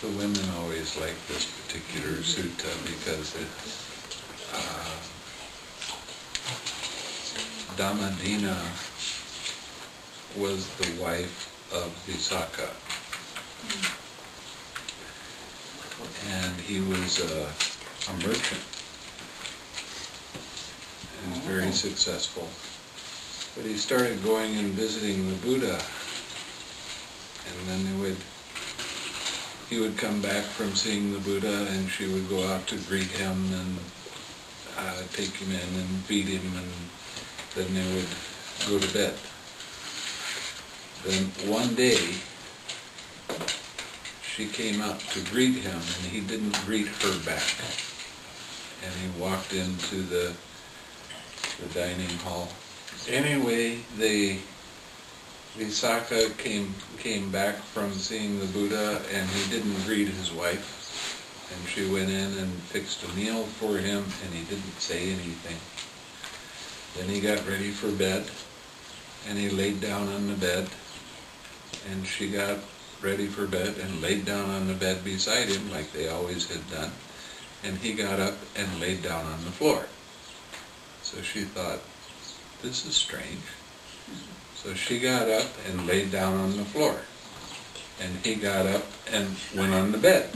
The women always like this particular sutta because Dhammadinnā was the wife of Visākha. And he was a merchant. He was very successful. But he started going and visiting the Buddha, and then he would come back from seeing the Buddha, and she would go out to greet him and take him in and feed him, and then they would go to bed. Then one day, she came out to greet him, and he didn't greet her back. And he walked into the dining hall. Anyway, Visākha came back from seeing the Buddha, and he didn't greet his wife. And she went in and fixed a meal for him, and he didn't say anything. Then he got ready for bed, and he laid down on the bed, and she got ready for bed and laid down on the bed beside him like they always had done, and he got up and laid down on the floor. So she thought, this is strange. So she got up and laid down on the floor, and he got up and went on the bed.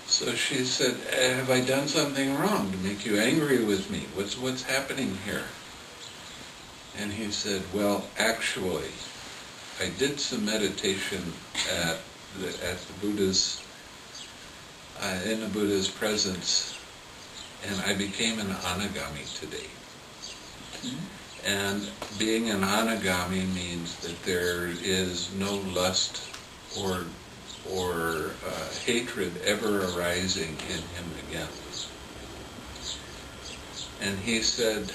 So she said, have I done something wrong to make you angry with me? What's happening here? And he said, well, actually, I did some meditation at the Buddha's, in the Buddha's presence, and I became an anagami today. And being an anagami means that there is no lust or hatred ever arising in him again. And he said,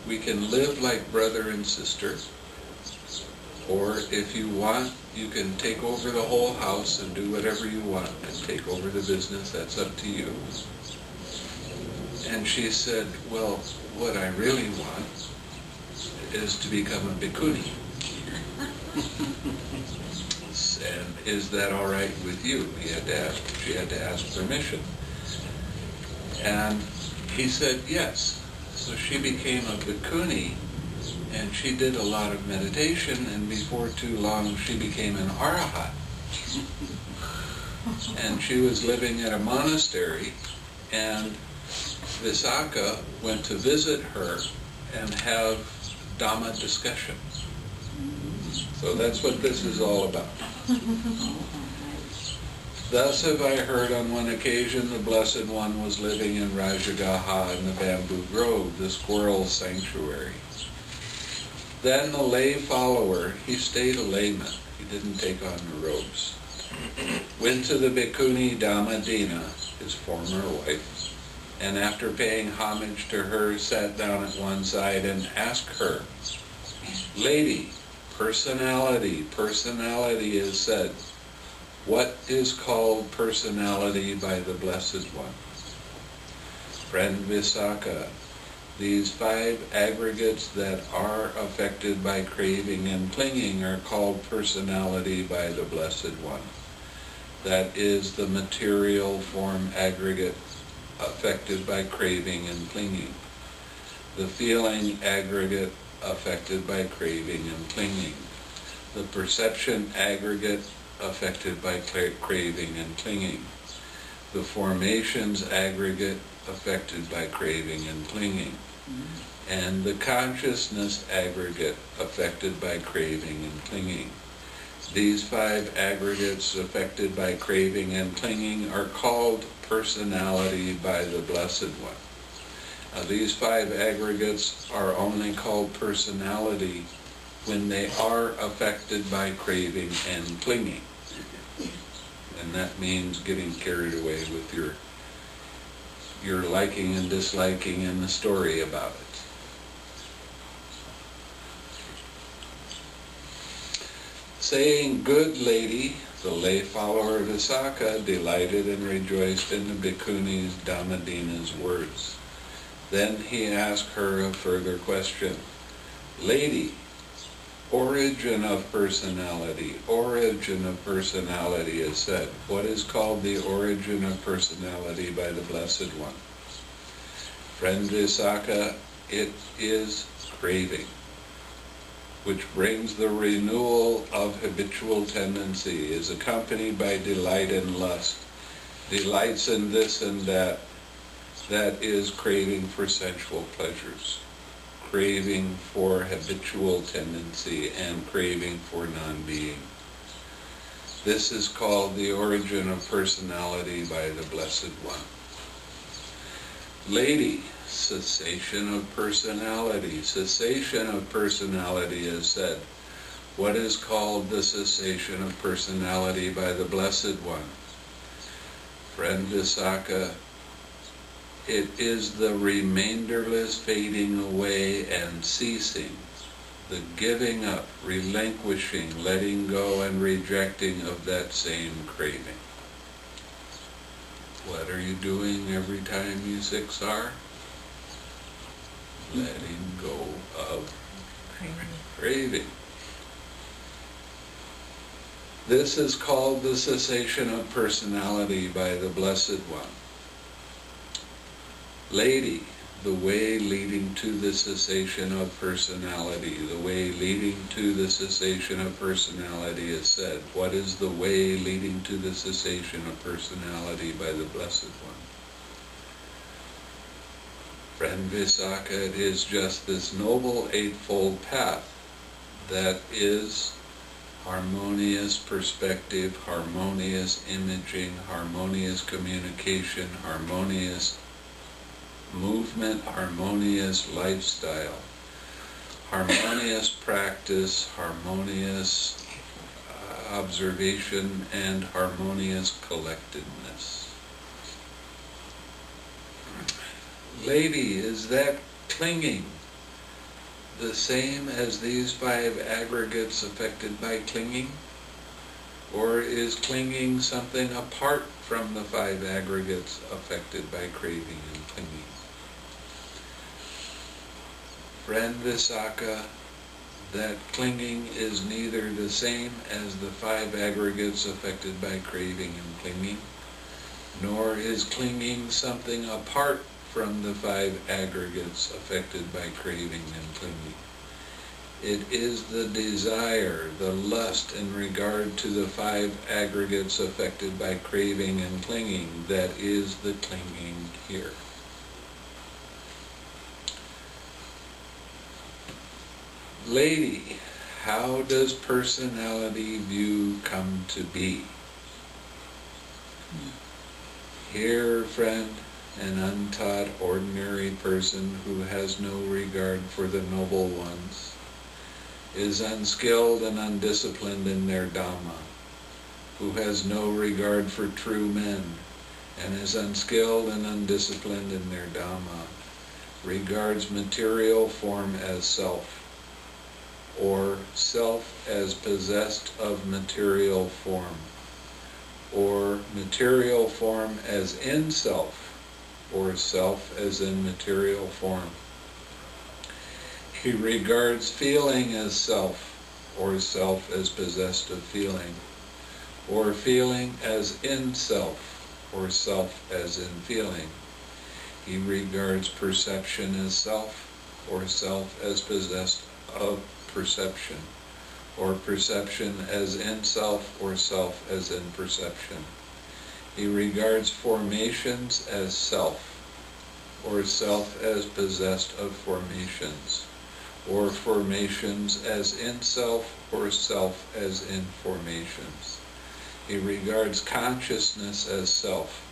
we can live like brother and sister, or if you want, you can take over the whole house and do whatever you want and take over the business, that's up to you. And she said, well, what I really want is to become a bhikkhuni. And is that all right with you? She had to ask permission. And he said yes. So she became a bhikkhuni, and she did a lot of meditation, and before too long she became an arahat. And she was living at a monastery, and Visākha went to visit her and have Dhamma discussion. So that's what this is all about. Thus have I heard on one occasion the Blessed One was living in Rajagaha in the bamboo grove, the squirrel sanctuary. Then the lay follower, he stayed a layman, he didn't take on the robes, went to the bhikkhuni Dhammadinnā, his former wife, and after paying homage to her, sat down at one side and asked her, Lady, personality is said. What is called personality by the Blessed One? Friend Visākha, these 5 aggregates that are affected by craving and clinging are called personality by the Blessed One. That is the material form aggregate affected by craving and clinging. The feeling aggregate affected by craving and clinging. The perception aggregate affected by craving and clinging. The formations aggregate affected by craving and clinging. And the consciousness aggregate affected by craving and clinging. These 5 aggregates affected by craving and clinging are called personality by the Blessed One. Now, these 5 aggregates are only called personality when they are affected by craving and clinging. And that means getting carried away with your liking and disliking and the story about it. Saying, good lady, the lay follower Visākha delighted and rejoiced in the bhikkhuni's Dhammadinnā's words. Then he asked her a further question. Lady, Origin of personality. Origin of personality is said. What is called the origin of personality by the Blessed One? Friend Visākha, it is craving, which brings the renewal of habitual tendency, is accompanied by delight and lust. Delights in this and that is craving for sensual pleasures, craving for habitual tendency, and craving for non-being. This is called the origin of personality by the Blessed One. Lady, cessation of personality. Cessation of personality is said. What is called the cessation of personality by the Blessed One? Friend Visākha, it is the remainderless fading away and ceasing, the giving up, relinquishing, letting go and rejecting of that same craving. What are you doing every time you siksar? Letting go of craving. This is called the cessation of personality by the Blessed One. Lady, the way leading to the cessation of personality. The way leading to the cessation of personality is said. What is the way leading to the cessation of personality by the Blessed One? Friend Visākha, it is just this noble eightfold path that is harmonious perspective, harmonious imaging, harmonious communication, harmonious movement, harmonious lifestyle, harmonious practice, harmonious observation, and harmonious collectedness. Lady, is that clinging the same as these 5 aggregates affected by clinging? Or is clinging something apart from the 5 aggregates affected by craving and clinging? Friend Visākha, that clinging is neither the same as the 5 aggregates affected by craving and clinging, nor is clinging something apart from the 5 aggregates affected by craving and clinging. It is the desire, the lust in regard to the 5 aggregates affected by craving and clinging that is the clinging here. Lady, how does personality view come to be? Here, friend, an untaught ordinary person who has no regard for the noble ones, is unskilled and undisciplined in their Dhamma, who has no regard for true men, and is unskilled and undisciplined in their Dhamma, regards material form as self, or self as possessed of material form, or material form as in self, or self as in material form. He regards feeling as self, or self as possessed of feeling, or feeling as in self, or self as in feeling. He regards perception as self, or self as possessed of perception, or perception as in self, or self as in perception. He regards formations as self, or self as possessed of formations, or formations as in self, or self as in formations. He regards consciousness as self,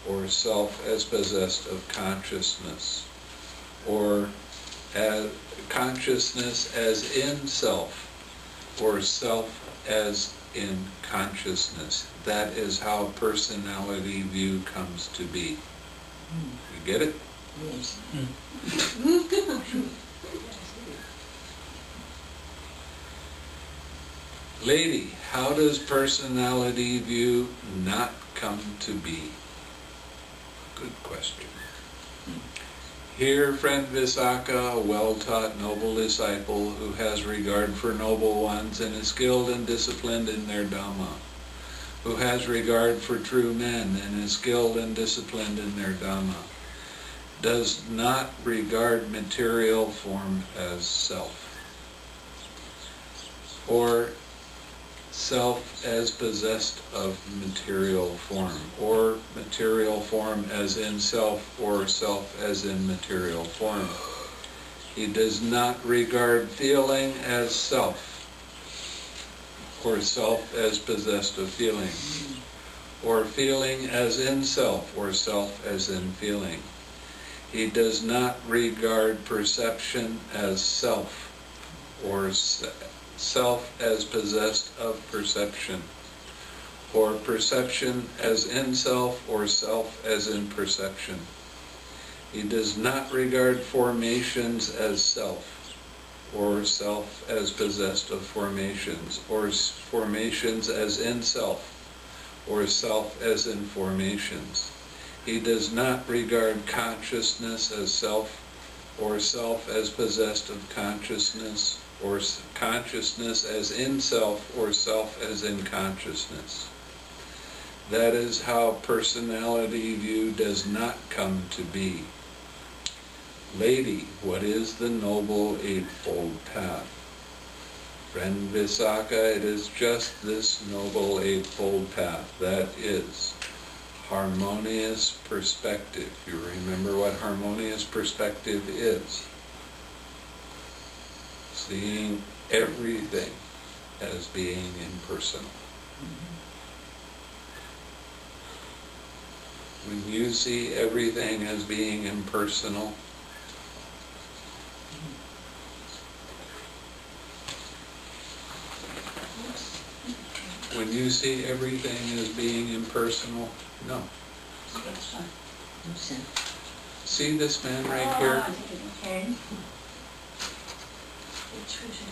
or self as possessed of consciousness, or as consciousness as in self, or self as in consciousness. That is how personality view comes to be. You get it? Yes. Lady, how does personality view not come to be? Good question. Hear, friend Visākha, a well-taught noble disciple who has regard for noble ones and is skilled and disciplined in their Dhamma, who has regard for true men and is skilled and disciplined in their Dhamma, does not regard material form as self, or self as possessed of material form, or material form as in self, or self as in material form. He does not regard feeling as self, or self as possessed of feeling, or feeling as in self, or self as in feeling. He does not regard perception as self, or self as possessed of perception, or perception as in self, or self as in perception. He does not regard formations as self, or self as possessed of formations, or formations as in self, or self as in formations. He does not regard consciousness as self, or self as possessed of consciousness, or consciousness as in self, or self as in consciousness. That is how personality view does not come to be. Lady, what is the Noble Eightfold Path? Friend Visākha, it is just this Noble Eightfold Path, that is harmonious perspective. You remember what harmonious perspective is? Seeing everything as being impersonal. When you see everything as being impersonal, when you see everything as being impersonal, no. See this man right here?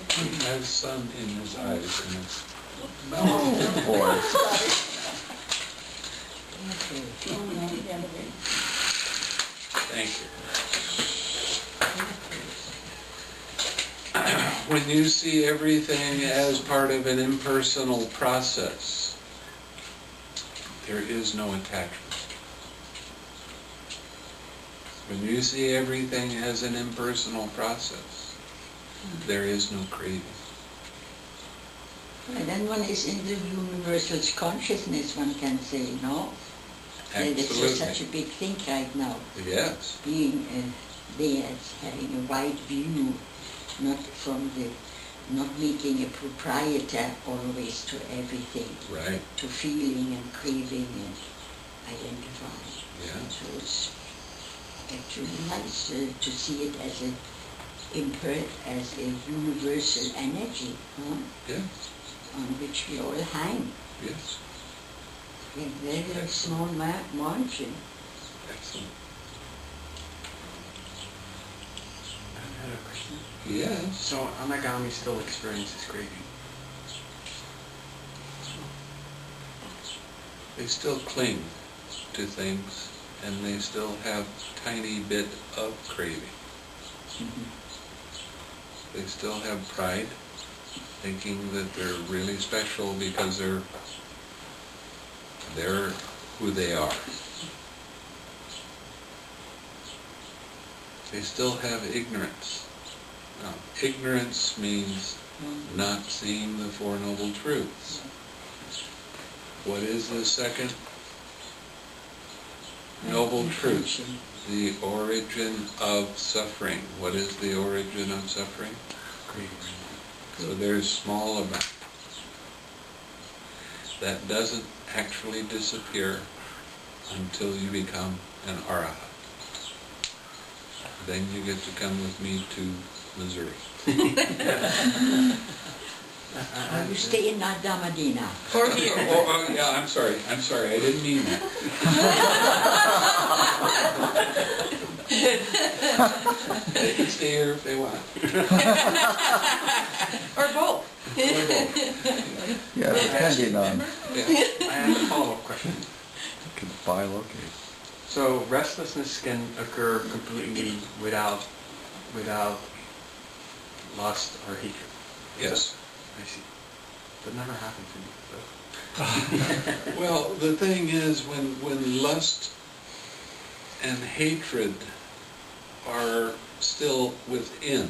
He has sun in his eyes and his mouth. Boy. Thank you. When you see everything as part of an impersonal process, there is no attachment. When you see everything as an impersonal process, there is no craving. And then one is in the universal consciousness, one can say, no? Absolutely. It's such a big thing right now. Yes. Being there, having a wide view, not making a proprietor always to everything. Right. To feeling and craving and identifying. Yeah. So it's actually nice to see it as a universal energy, huh? Yes. On which we all hang. Yes. In very small margin. Excellent. I had a question. Yes. So Anagami still experiences craving. They still cling to things, and they still have tiny bit of craving. They still have pride, thinking that they're really special because they're who they are. They still have ignorance. Now, ignorance means not seeing the Four Noble Truths. What is the second Noble Truth? The origin of suffering. What is the origin of suffering? Craving. So there's small amount. That doesn't actually disappear until you become an Arahant. Then you get to come with me to Missouri. You stay in Dhammadinnā. Or here. Oh, yeah, I'm sorry, I didn't mean that. They can stay here if they want. Or both. Yeah, depending on, Yeah. I have a follow-up question. can bilocate. So restlessness can occur completely without lust or hatred. Yes. I see. That never happened to me. Well, the thing is, when lust and hatred are still within,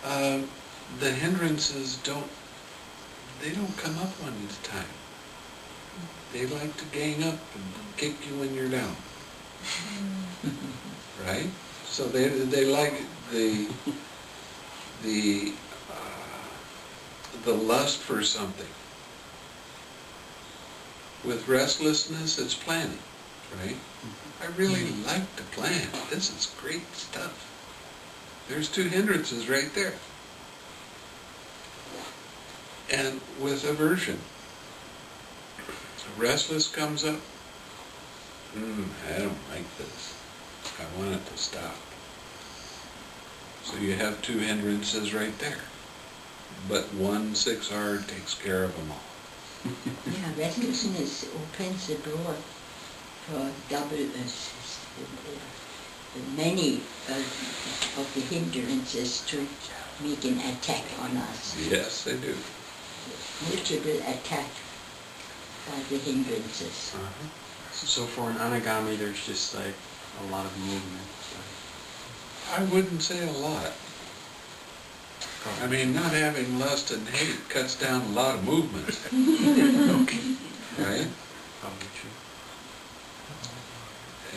the hindrances don't come up one at a time. They like to gang up and kick you when you're down. Right? So they like the lust for something. With restlessness, it's planning, right? I really like to plan. This is great stuff. There's two hindrances right there. And with aversion, restless comes up. I don't like this. I want it to stop. So you have two hindrances right there. But 1 6R takes care of them all. Yeah, restlessness opens the door for many of the hindrances to make an attack on us. Yes, they do. Multiple attack by the hindrances. So for an anagami, there's just like a lot of movement. I wouldn't say a lot. I mean, not having lust and hate cuts down a lot of movement. Okay. Right? Probably true.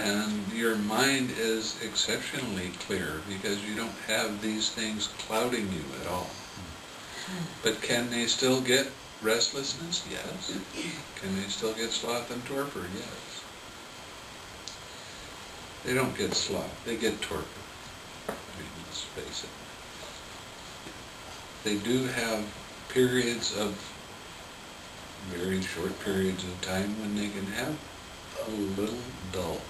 And your mind is exceptionally clear because you don't have these things clouding you at all. But can they still get restlessness? Yes. Can they still get sloth and torpor? Yes. They don't get sloth, they get torpor. I mean, let's face it. They do have periods of, very short periods of time when they can have a little dull.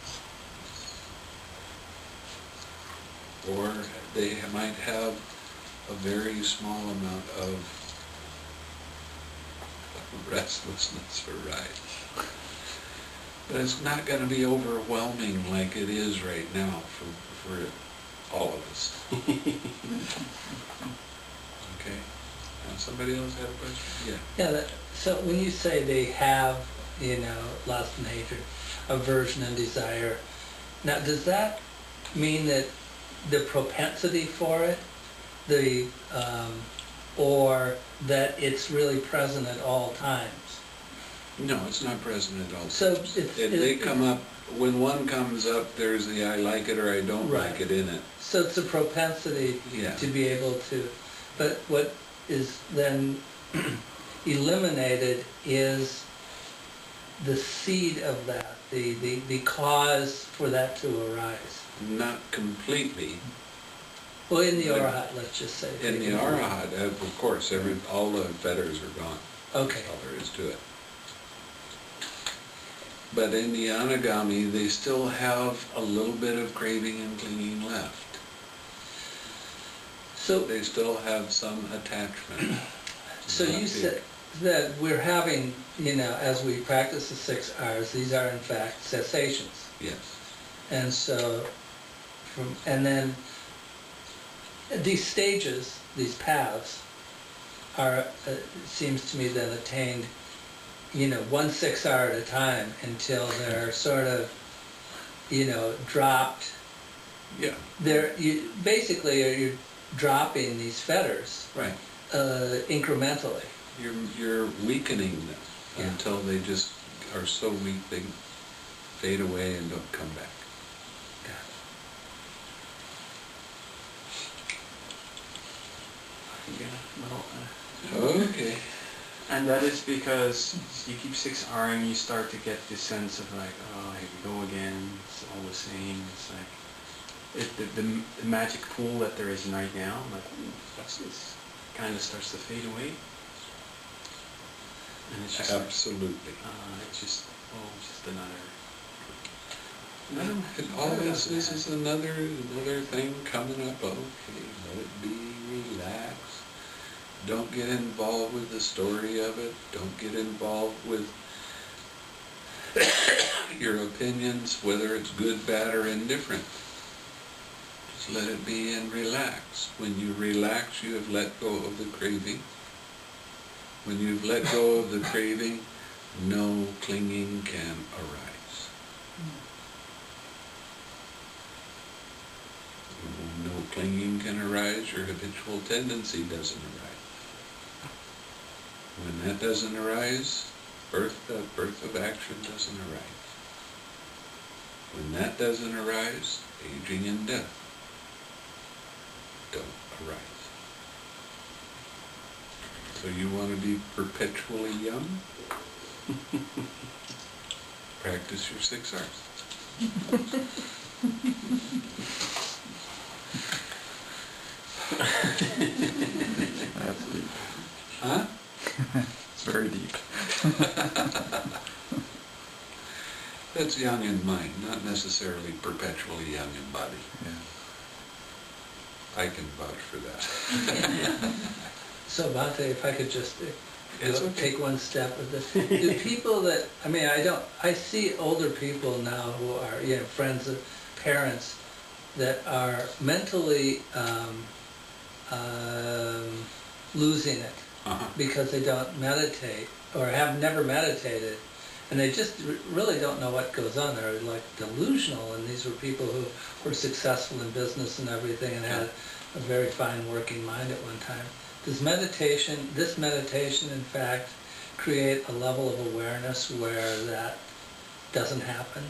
Or they might have a very small amount of restlessness arise. But it's not going to be overwhelming like it is right now for all of us. Okay. Now somebody else had a question? Yeah. Yeah, so when you say they have, lust and hatred, aversion and desire, now does that mean that the propensity for it, or that it's really present at all times? No, it's not present at all. So they come up, when one comes up, there's the I like it or I don't like it in it. So it's a propensity to be able to, but what is then eliminated is the seed of that, the cause for that to arise. Not completely. Well, in the Arahat, let's just say. In the Arahat, of course, all the fetters are gone. Okay. That's all there is to it. But in the Anagami, they still have a little bit of craving and clinging left. So they still have some attachment. So you said that we're having, as we practice the 6 R's, these are in fact cessations. Yes. And so, and then these stages, these paths, are, it seems to me, then attained, 1 6 R at a time until they're sort of, dropped. Yeah. You're dropping these fetters. Right. Incrementally. You're weakening them until they just are so weak they fade away and don't come back. Yeah, well, okay. And that is because you keep 6R and you start to get this sense of like, oh, here we go again, it's all the same. It's like, the magic pool that there is right now, like, what's this? Kind of starts to fade away. And it's just absolutely. It's just another. All this is another thing coming up. Okay, let it be, relax. Don't get involved with the story of it. Don't get involved with your opinions, whether it's good, bad, or indifferent. Just let it be and relax. When you relax, you have let go of the craving. When you've let go of the craving, no clinging can arise. When no clinging can arise, your habitual tendency doesn't arise. When that doesn't arise, birth of action doesn't arise. When that doesn't arise, aging and death don't arise. So you want to be perpetually young? Practice your 6 R's. That's deep. Huh? It's very deep. That's young in mind, not necessarily perpetually young in body. Yeah. I can vouch for that. So Bhante, if I could just It's okay. take one step with this. Do people that, I see older people now who are, friends of parents that are mentally losing it because they don't meditate or have never meditated, and they just really don't know what goes on. They're like delusional, and these were people who were successful in business and everything and had a very fine working mind at one time. Does this meditation in fact create a level of awareness where that doesn't happen?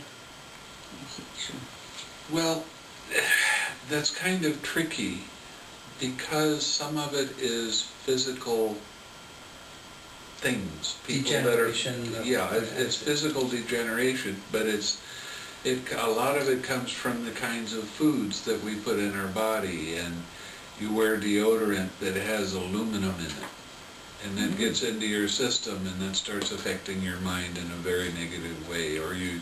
Well, that's kind of tricky because some of it is physical things. Degeneration. It's physical degeneration, but a lot of it comes from the kinds of foods that we put in our body, and you wear deodorant that has aluminum in it, and then gets into your system, and then starts affecting your mind in a very negative way. Or you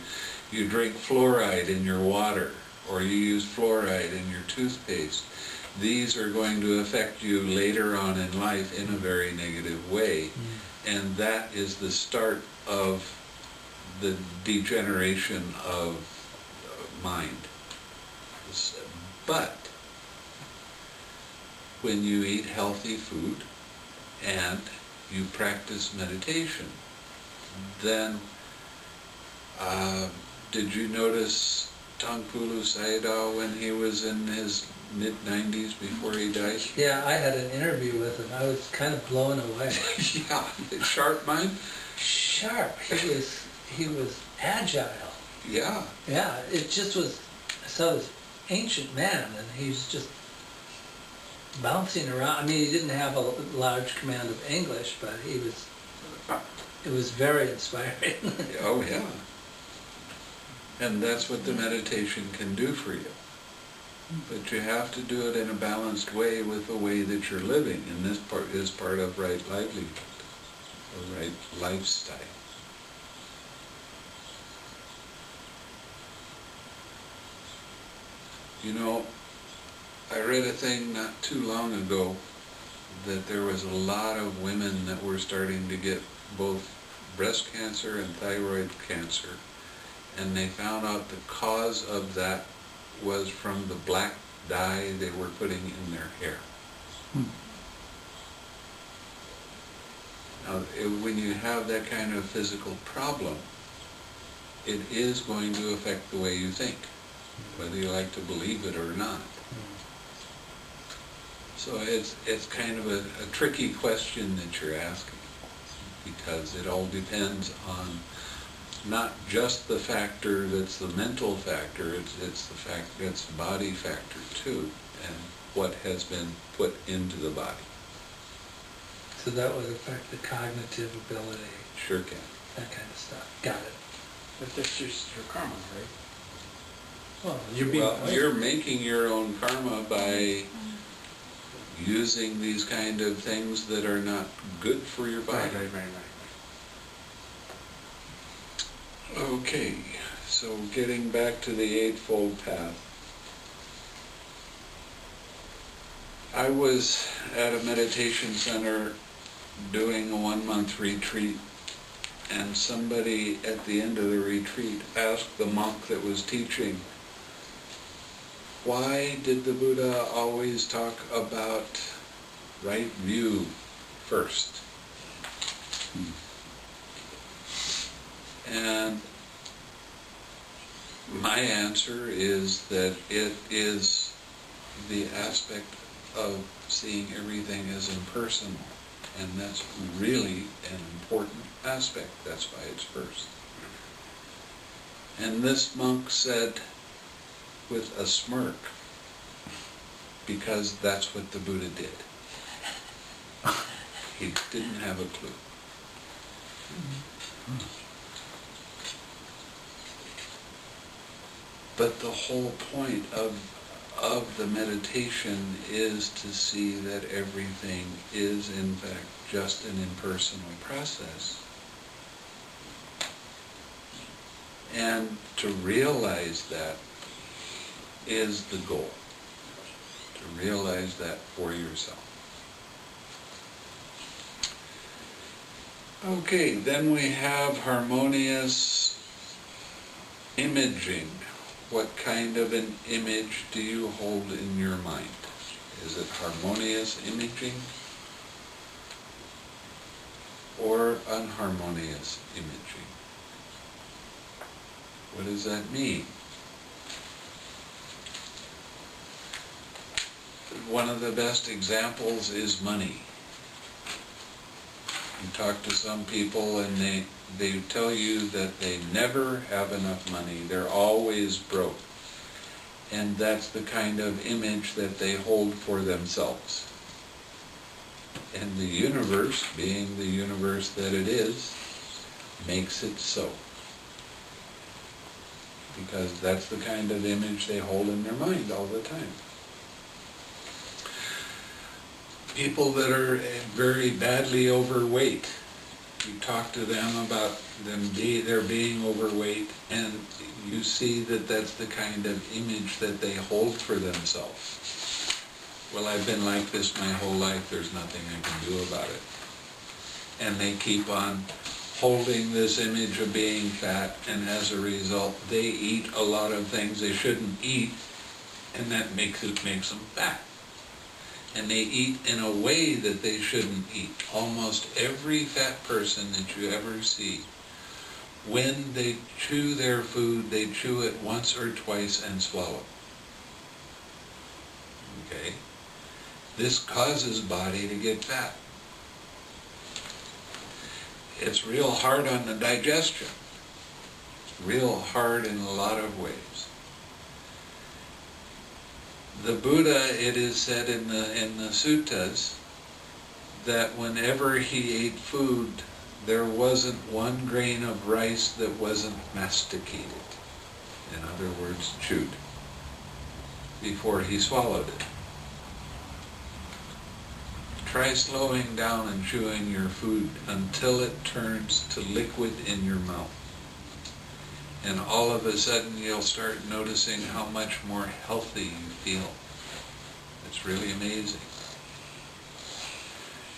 drink fluoride in your water, or you use fluoride in your toothpaste. These are going to affect you later on in life in a very negative way, and that is the start of the degeneration of mind. But when you eat healthy food and you practice meditation, then did you notice Taungpulu Sayadaw when he was in his mid-90s before he died? Yeah, I had an interview with him. I was kind of blown away. Yeah, sharp mind? Sharp. He was agile. Yeah. Yeah, it just was, I saw this ancient man, and he was just bouncing around. He didn't have a large command of English, but it was very inspiring. Oh, yeah. And that's what the meditation can do for you. But you have to do it in a balanced way with the way that you're living, and this part is part of right livelihood, or right lifestyle. I read a thing not too long ago that there was a lot of women that were starting to get both breast cancer and thyroid cancer, and they found out the cause of that was from the black dye they were putting in their hair. Now, when you have that kind of physical problem, it is going to affect the way you think, whether you like to believe it or not. So it's kind of a tricky question that you're asking, because it all depends on not just the factor that's the mental factor, it's the fact that's the body factor too, and what has been put into the body. So that would affect the cognitive ability. Sure can. That kind of stuff. Got it. But that's just your karma, right? Well, You're making your own karma by using these kind of things that are not good for your body. Right. Okay, so getting back to the Eightfold Path. I was at a meditation center doing a 1-month retreat, and somebody at the end of the retreat asked the monk that was teaching, why did the Buddha always talk about right view first? And my answer is that it is the aspect of seeing everything as impersonal, and that's really an important aspect. That's why it's first. And this monk said with a smirk, because that's what the Buddha did. He didn't have a clue. But the whole point of the meditation is to see that everything is in fact just an impersonal process. And to realize that is the goal. To realize that for yourself. Okay, then we have harmonious imaging. What kind of an image do you hold in your mind? Is it harmonious imaging or unharmonious imaging? What does that mean? One of the best examples is money. You talk to some people and they tell you that they never have enough money. They're always broke. And that's the kind of image that they hold for themselves. And the universe, being the universe that it is, makes it so. Because that's the kind of image they hold in their mind all the time. People that are very badly overweight, you talk to them about their being overweight, and you see that that's the kind of image that they hold for themselves. Well, I've been like this my whole life, there's nothing I can do about it. And they keep on holding this image of being fat, and as a result, they eat a lot of things they shouldn't eat, and that makes them fat. And they eat in a way that they shouldn't eat. Almost every fat person that you ever see, when they chew their food, they chew it once or twice and swallow. Okay? This causes body to get fat. It's real hard on the digestion. It's real hard in a lot of ways. The Buddha, it is said in the suttas, that whenever he ate food, there wasn't one grain of rice that wasn't masticated. In other words, chewed, before he swallowed it. Try slowing down and chewing your food until it turns to liquid in your mouth. And all of a sudden you'll start noticing how much more healthy you feel. It's really amazing.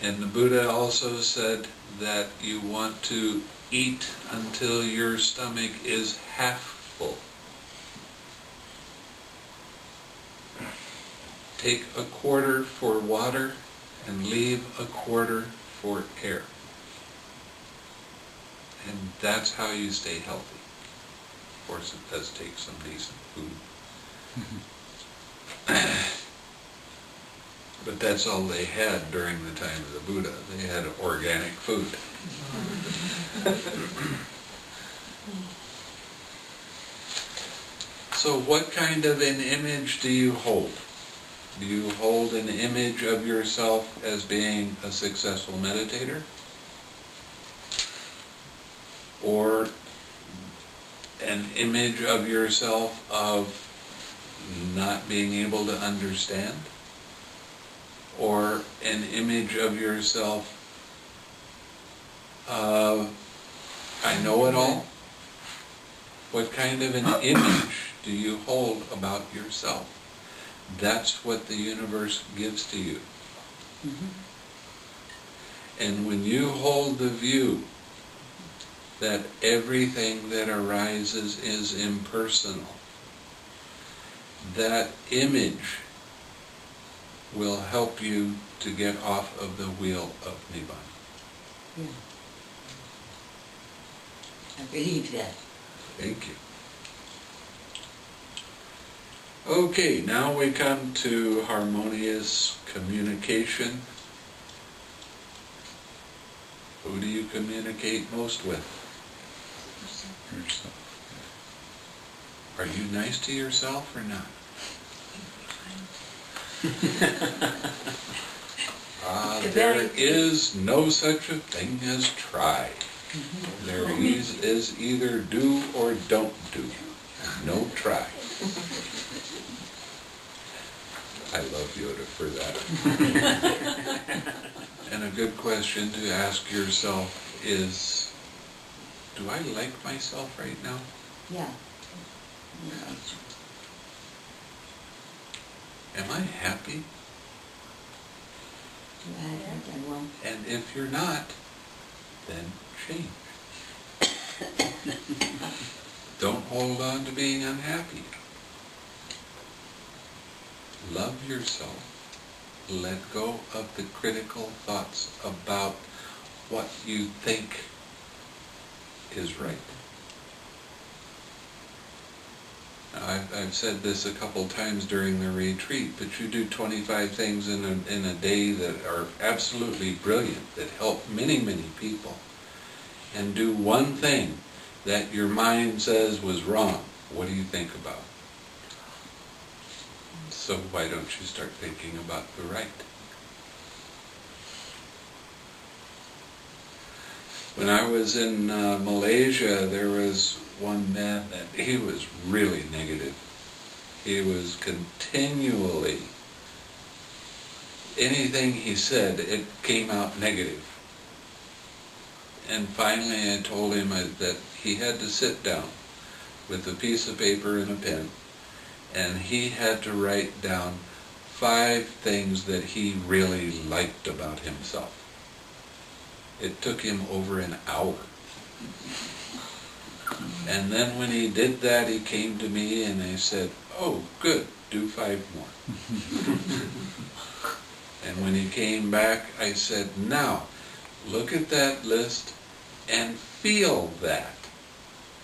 And the Buddha also said that you want to eat until your stomach is half full. Take a quarter for water and leave a quarter for air. And that's how you stay healthy. Of course, it does take some decent food. But that's all they had during the time of the Buddha. They had organic food. So what kind of an image do you hold? Do you hold an image of yourself as being a successful meditator? Or an image of yourself of not being able to understand? Or an image of yourself of, I know it all? What kind of an image do you hold about yourself? That's what the universe gives to you. And when you hold the view that everything that arises is impersonal. That image will help you to get off of the wheel of Nibbāna. Yeah. I believe that. Thank you. Okay, now we come to harmonious communication. Who do you communicate most with? Yourself. Are you nice to yourself or not? There is no such a thing as try. There is either do or don't do. No try. I love Yoda for that. And a good question to ask yourself is, do I like myself right now? Yeah. Am I happy? Do I have what I want? And if you're not, then change. Don't hold on to being unhappy. Love yourself. Let go of the critical thoughts about what you think is right. Now, I've said this a couple times during the retreat, but you do 25 things in a day that are absolutely brilliant, that help many, many people, and do one thing that your mind says was wrong. What do you think about? So why don't you start thinking about the right? When I was in Malaysia, there was one man that he was really negative. He was continually, anything he said, it came out negative. And finally I told him that he had to sit down with a piece of paper and a pen, and he had to write down 5 things that he really liked about himself. It took him over an hour. And then when he did that, he came to me and I said, "Oh, good, do 5 more." And when he came back, I said, "Now, look at that list and feel that.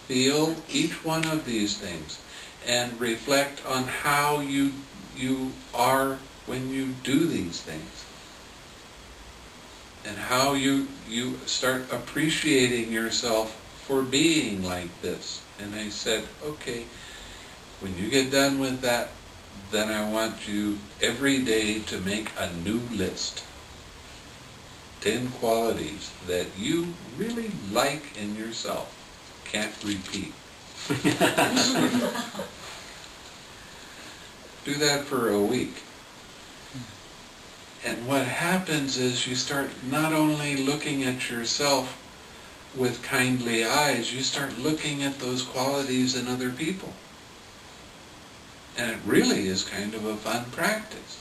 Feel each one of these things and reflect on how you are when you do these things. And how you start appreciating yourself for being like this." And I said, "Okay, when you get done with that, then I want you every day to make a new list. 10 qualities that you really like in yourself. Can't repeat." Do that for a week. And what happens is you start not only looking at yourself with kindly eyes, you start looking at those qualities in other people. And it really is kind of a fun practice.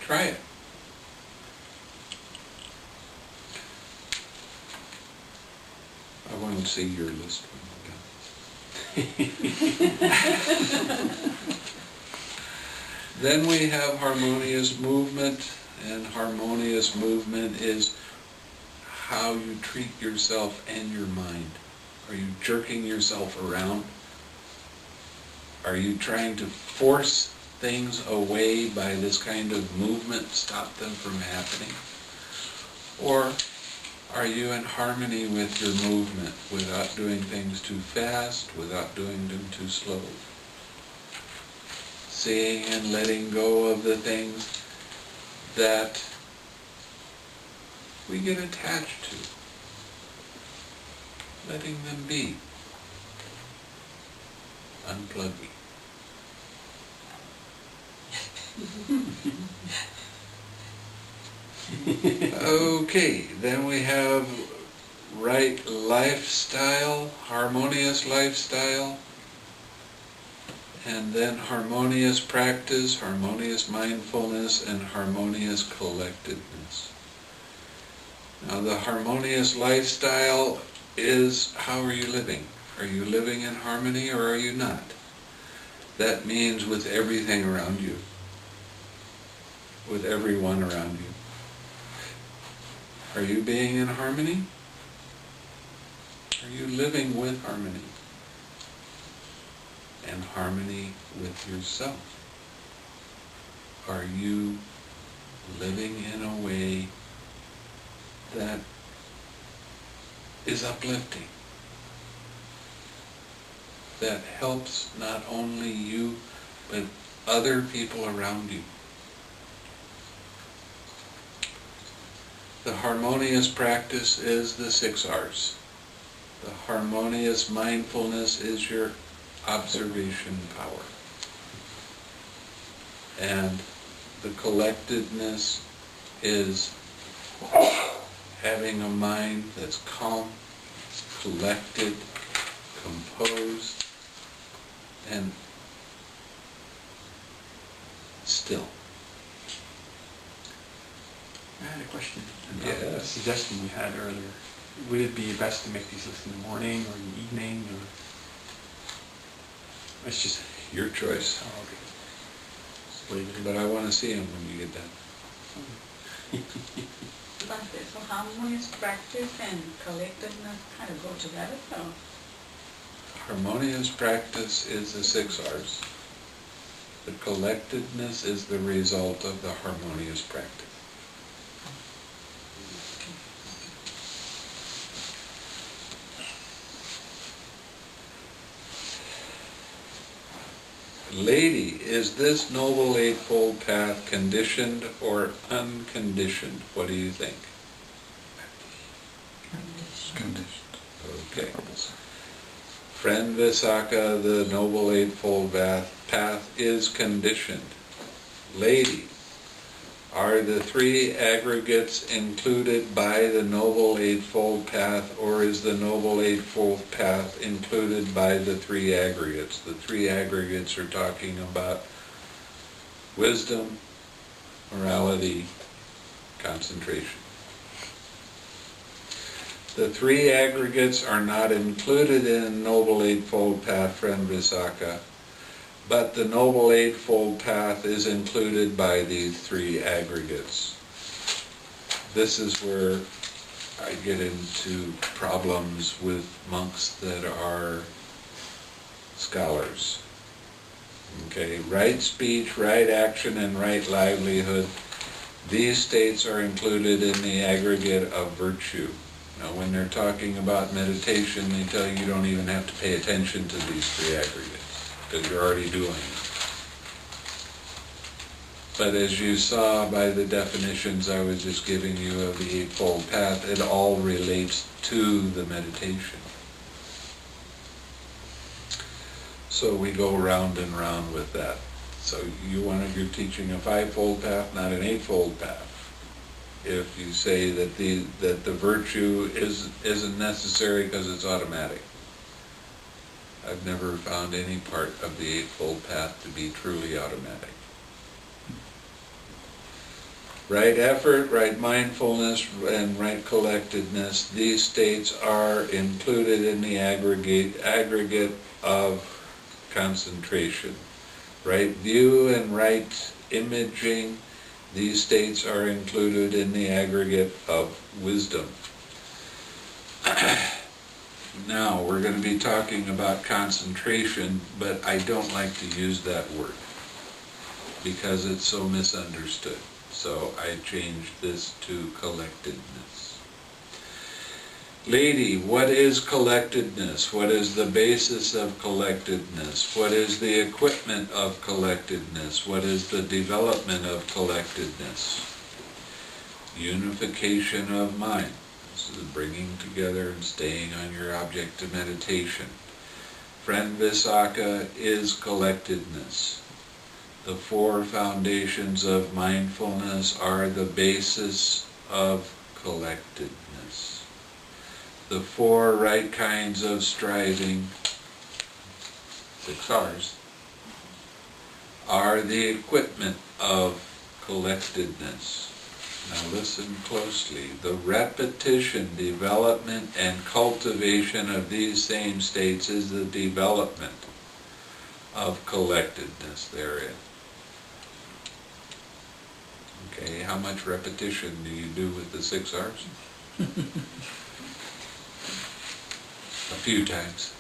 Try it. I want to see your list when you're done. Then we have harmonious movement, and harmonious movement is how you treat yourself and your mind. Are you jerking yourself around? Are you trying to force things away by this kind of movement, stop them from happening? Or are you in harmony with your movement without doing things too fast, without doing them too slow? Seeing and letting go of the things that we get attached to. Letting them be. Unplugging. Okay, then we have right lifestyle, harmonious lifestyle, and then harmonious practice, harmonious mindfulness, and harmonious collectedness. Now the harmonious lifestyle is, how are you living? Are you living in harmony or are you not? That means with everything around you, with everyone around you. Are you being in harmony? Are you living with harmony? And harmony with yourself? Are you living in a way that is uplifting, that helps not only you, but other people around you? The harmonious practice is the 6 R's. The harmonious mindfulness is your observation power. And the collectedness is having a mind that's calm, collected, composed, and still. I had a question about the Yes. suggestion you had earlier. Would it be best to make these lists in the morning or in the evening, or it's just Your choice. oh, okay. Just leave it. But I want to see him when you get done. But so harmonious practice and collectedness kind of go together, so Harmonious practice is the 6 R's. The collectedness is the result of the harmonious practice. Lady, is this Noble Eightfold Path conditioned or unconditioned? What do you think? Conditioned. Okay. Friend Visākha, the Noble Eightfold Path is conditioned. Lady, are the 3 aggregates included by the Noble Eightfold Path, or is the Noble Eightfold Path included by the 3 aggregates? The 3 aggregates are talking about wisdom, morality, concentration. The 3 aggregates are not included in Noble Eightfold Path, friend Visākha, but the Noble Eightfold Path is included by these 3 aggregates. This is where I get into problems with monks that are scholars. Okay, right speech, right action, and right livelihood. These states are included in the aggregate of virtue. Now, when they're talking about meditation, they tell you don't even have to pay attention to these 3 aggregates, because you're already doing it. But as you saw by the definitions I was just giving you of the Eightfold Path, it all relates to the meditation. So we go round and round with that. So you wanted your teaching a 5-fold path, not an 8-fold path. If you say that the virtue isn't necessary because it's automatic. I've never found any part of the Eightfold Path to be truly automatic. Right effort, right mindfulness, and right collectedness, these states are included in the aggregate of concentration. Right view and right imaging, these states are included in the aggregate of wisdom. Now, we're going to be talking about concentration, but I don't like to use that word because it's so misunderstood. So I changed this to collectedness. Lady, what is collectedness? What is the basis of collectedness? What is the equipment of collectedness? What is the development of collectedness? Unification of mind. This is bringing together and staying on your object of meditation. Friend Visākha is collectedness. The 4 foundations of mindfulness are the basis of collectedness. The 4 right kinds of striving, 6 R's, are the equipment of collectedness. Now listen closely. The repetition, development, and cultivation of these same states is the development of collectedness therein. Okay, how much repetition do you do with the 6 R's? A few times.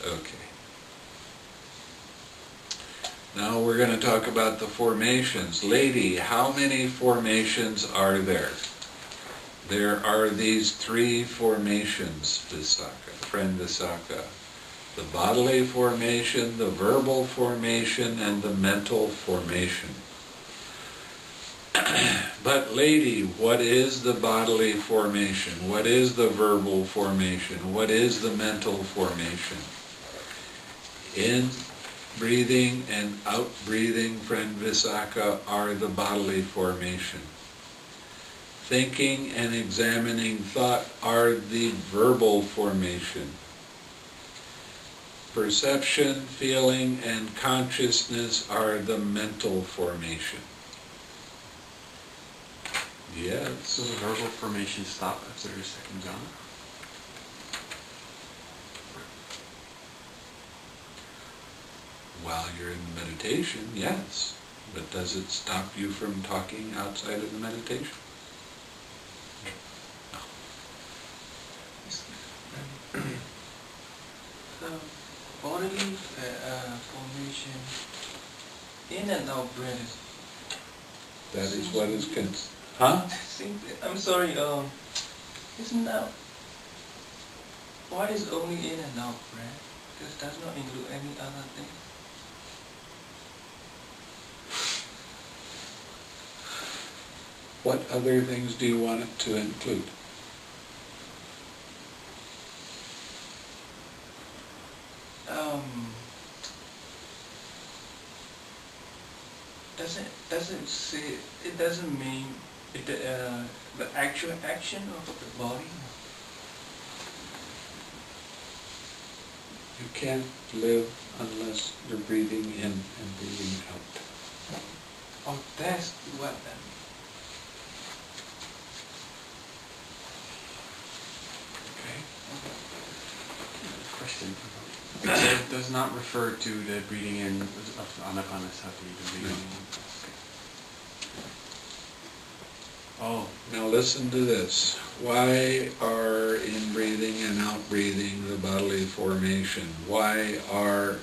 Okay. Now we're going to talk about the formations. Lady, how many formations are there? There are these 3 formations, Visākha, friend Visākha. The bodily formation, the verbal formation, and the mental formation. But lady, what is the bodily formation? What is the verbal formation? What is the mental formation? In breathing and out breathing, friend Visākha, are the bodily formation. Thinking and examining thought are the verbal formation. Perception, feeling, and consciousness are the mental formation. Yes. So the verbal formation stop after the second jhana? While you're in meditation, yes. But does it stop you from talking outside of the meditation? The bodily formation, in and out breath. That is what is huh? I'm sorry, isn't that, why is only in and out breath? Because it does not include any other thing. What other things do you want it to include? Doesn't say, it doesn't mean it, the actual action of the body. You can't live unless you're breathing in and breathing out. Oh, that's what then. Okay. Question. It does not refer to the breathing in of anapanasati, the breathing in. Oh. Now listen to this. Why are in breathing and out breathing the bodily formation? Why are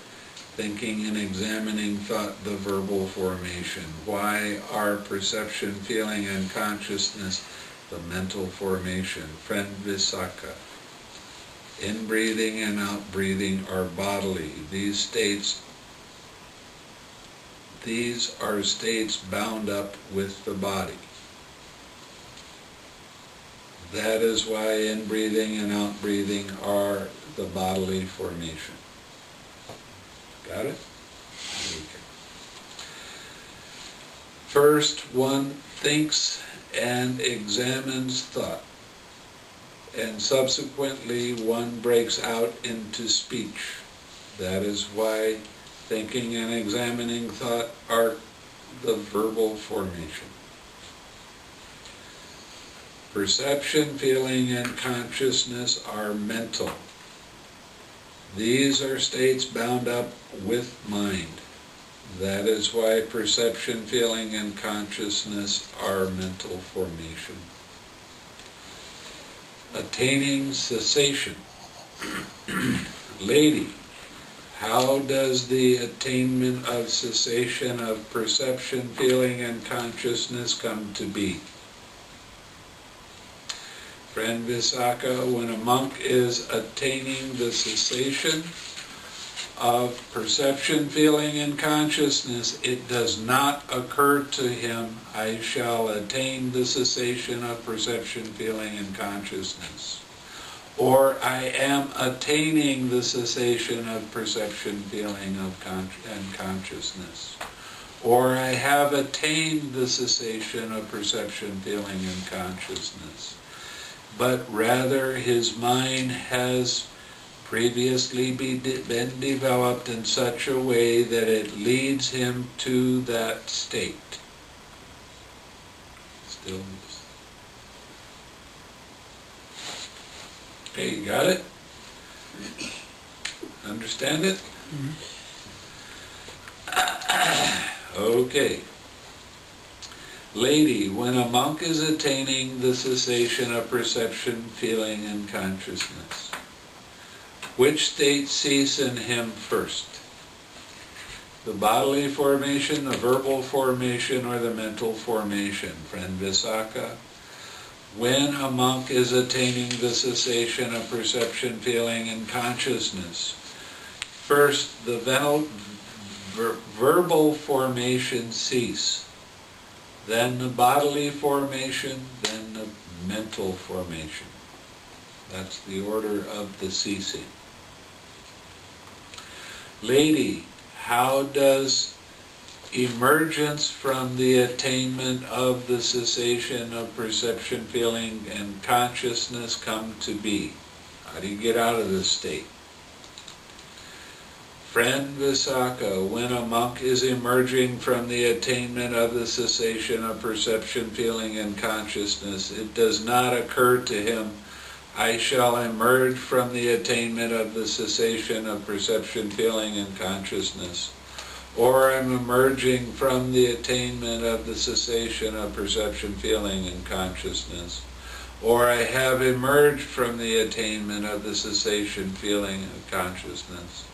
thinking and examining thought the verbal formation? Why are perception, feeling, and consciousness the mental formation? Friend Visākha. In breathing and out breathing are bodily. These are states bound up with the body. That is why in breathing and out breathing are the bodily formation. Got it? Okay. First, one thinks and examines thought, and subsequently one breaks out into speech. That is why thinking and examining thought are the verbal formation. Perception, feeling, and consciousness are mental. These are states bound up with mind. That is why perception, feeling, and consciousness are mental formation. Attaining cessation. Lady, how does the attainment of cessation of perception, feeling, and consciousness come to be? Friend Visākha, when a monk is attaining the cessation of perception, feeling, and consciousness, it does not occur to him, I shall attain the cessation of perception, feeling, and consciousness. Or I am attaining the cessation of perception, feeling, and consciousness. Or I have attained the cessation of perception, feeling, and consciousness. But rather his mind has previously been developed in such a way that it leads him to that state. Stillness. Okay, you got it? Understand it? Okay. Lady, when a monk is attaining the cessation of perception, feeling, and consciousness, which states cease in him first? The bodily formation, the verbal formation, or the mental formation? Friend Visākha, when a monk is attaining the cessation of perception, feeling, and consciousness, first the verbal formation cease, then the bodily formation, then the mental formation. That's the order of the ceasing. Lady, how does emergence from the attainment of the cessation of perception, feeling, and consciousness come to be? How do you get out of this state? Friend Visākha, when a monk is emerging from the attainment of the cessation of perception, feeling, and consciousness, it does not occur to him, I shall emerge from the attainment of the cessation of perception, feeling, and consciousness, or I'm emerging from the attainment of the cessation of perception, feeling, and consciousness, or I have emerged from the attainment of the cessation, feeling, and consciousness.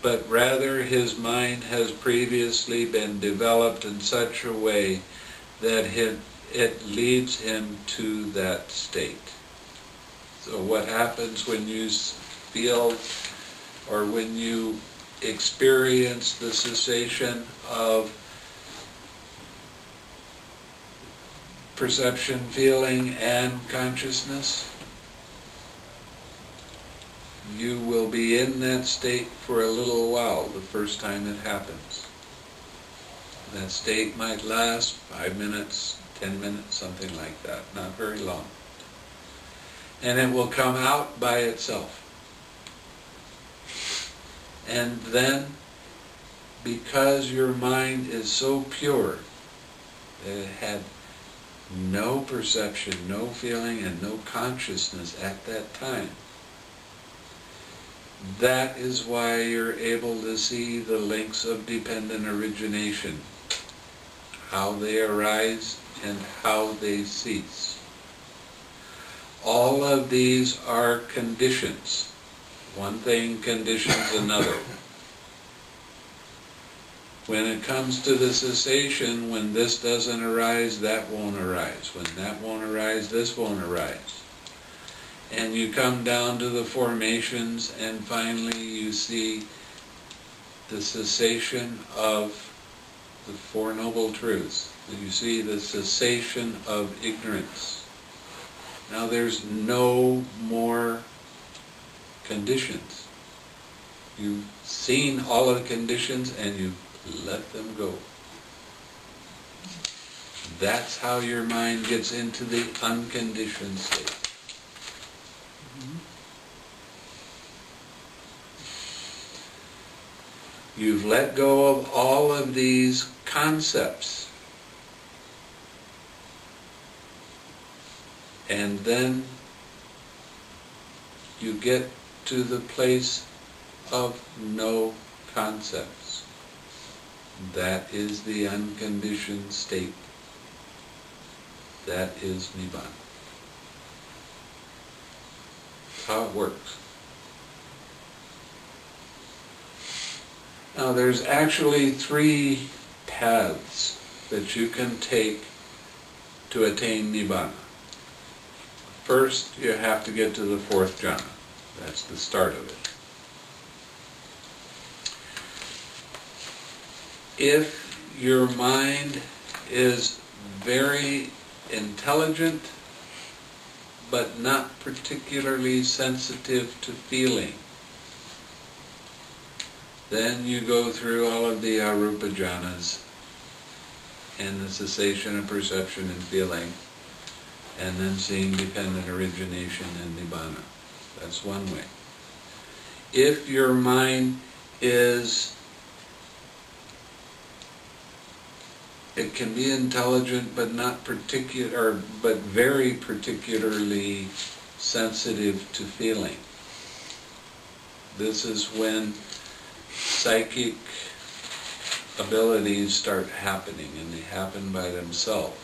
But rather his mind has previously been developed in such a way that it leads him to that state. So what happens when you feel or when you experience the cessation of perception, feeling, and consciousness? You will be in that state for a little while the first time it happens. That state might last 5 minutes, 10 minutes, something like that, not very long. And it will come out by itself. And then, because your mind is so pure that it had no perception, no feeling, and no consciousness at that time, that is why you're able to see the links of dependent origination, how they arise and how they cease. All of these are conditions. One thing conditions another. When it comes to the cessation, when this doesn't arise, that won't arise. When that won't arise, this won't arise. And you come down to the formations, and finally you see the cessation of the Four Noble Truths. You see the cessation of ignorance. Now there's no more conditions. You've seen all of the conditions and you've let them go. That's how your mind gets into the unconditioned state. You've let go of all of these concepts. And then you get to the place of no concepts. That is the unconditioned state. That is Nibbāna. That's how it works. Now there's actually 3 paths that you can take to attain Nibbāna. First, you have to get to the 4th jhana. That's the start of it. If your mind is very intelligent, but not particularly sensitive to feeling, then you go through all of the arupa jhanas and the cessation of perception and feeling, and then seeing dependent origination and Nibbāna. That's one way. if your mind is, it can be intelligent but not particular, but very particularly sensitive to feeling. This is when psychic abilities start happening, and they happen by themselves.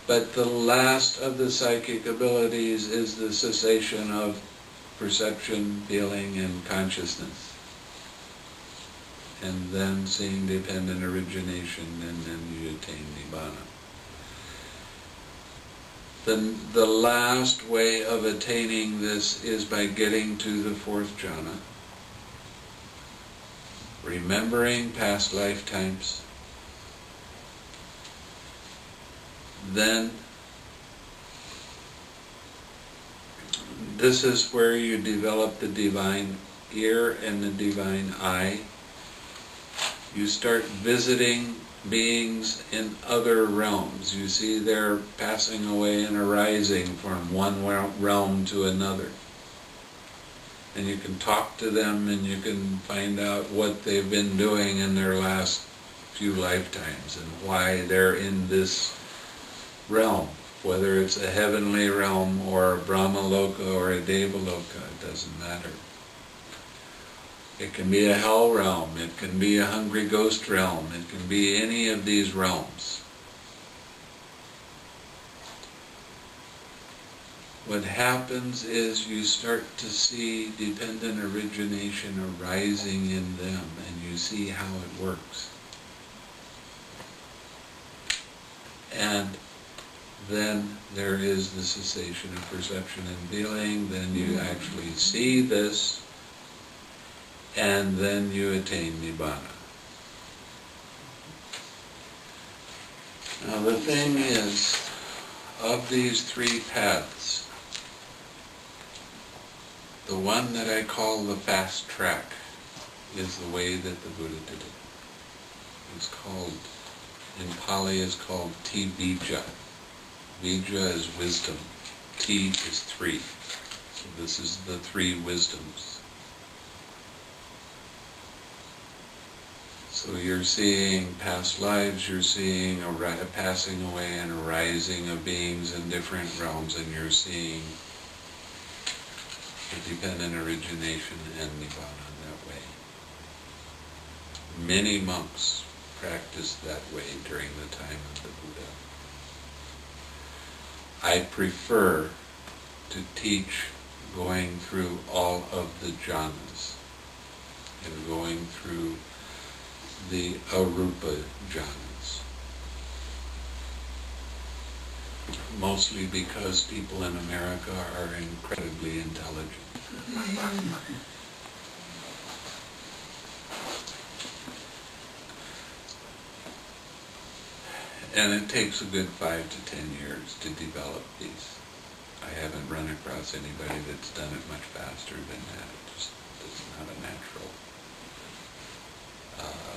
But the last of the psychic abilities is the cessation of perception, feeling, and consciousness. And then seeing dependent origination, and then you attain Nibbāna. The last way of attaining this is by getting to the fourth jhana, remembering past lifetimes. Then this is where you develop the divine ear and the divine eye. You start visiting beings in other realms. You see they're passing away and arising from one realm to another. And you can talk to them, and you can find out what they've been doing in their last few lifetimes and why they're in this realm, whether it's a heavenly realm or a Brahmaloka or a Devaloka, it doesn't matter. It can be a hell realm, it can be a hungry ghost realm, it can be any of these realms. What happens is you start to see dependent origination arising in them, and you see how it works. And then there is the cessation of perception and feeling, then you actually see this, and then you attain Nibbāna. Now the thing is, of these three paths, the one that I call the fast track is the way that the Buddha did it. It's called, in Pali it's called T-bija. Bija is wisdom. T is three. So this is the three wisdoms. So you're seeing past lives, you're seeing a passing away and a rising of beings in different realms, and you're seeing the dependent origination and Nibbāna that way. Many monks practiced that way during the time of the Buddha. I prefer to teach going through all of the jhanas and going through the arupa jhanas. Mostly because people in America are incredibly intelligent. And it takes a good 5 to 10 years to develop these. I haven't run across anybody that's done it much faster than that. It's not a natural,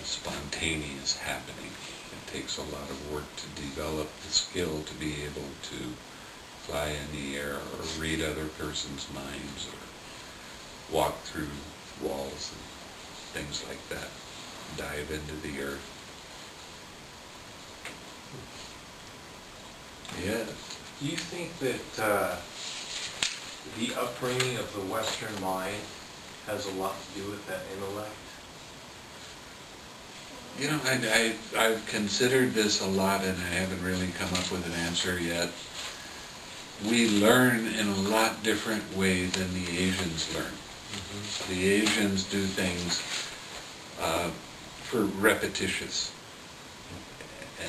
spontaneous happening. It takes a lot of work to develop the skill to be able to fly in the air or read other person's minds or walk through walls and things like that, dive into the earth. Yes. Do you think that the upbringing of the Western mind has a lot to do with that intellect? You know, I've considered this a lot, and I haven't really come up with an answer yet. We learn in a lot different way than the Asians learn. Mm-hmm. The Asians do things for repetitious,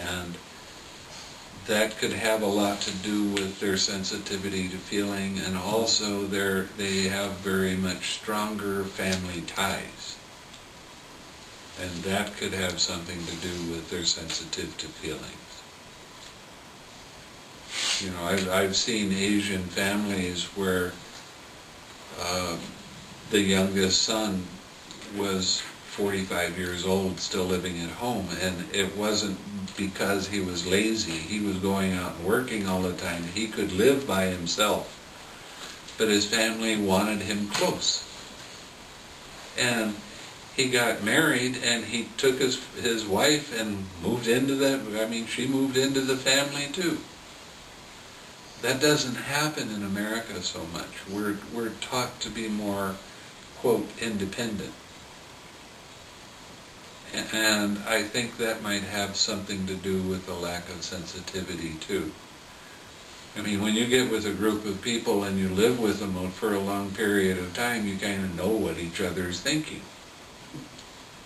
and that could have a lot to do with their sensitivity to feeling, and also they have very much stronger family ties. And that could have something to do with their sensitive to feelings. You know, I've seen Asian families where the youngest son was 45 years old, still living at home, and it wasn't because he was lazy. He was going out and working all the time. He could live by himself, but his family wanted him close. And he got married, and he took his wife and moved into she moved into the family too. That doesn't happen in America so much. We're taught to be more, quote, independent. And I think that might have something to do with the lack of sensitivity too. I mean, when you get with a group of people and you live with them for a long period of time, you kind of know what each other is thinking,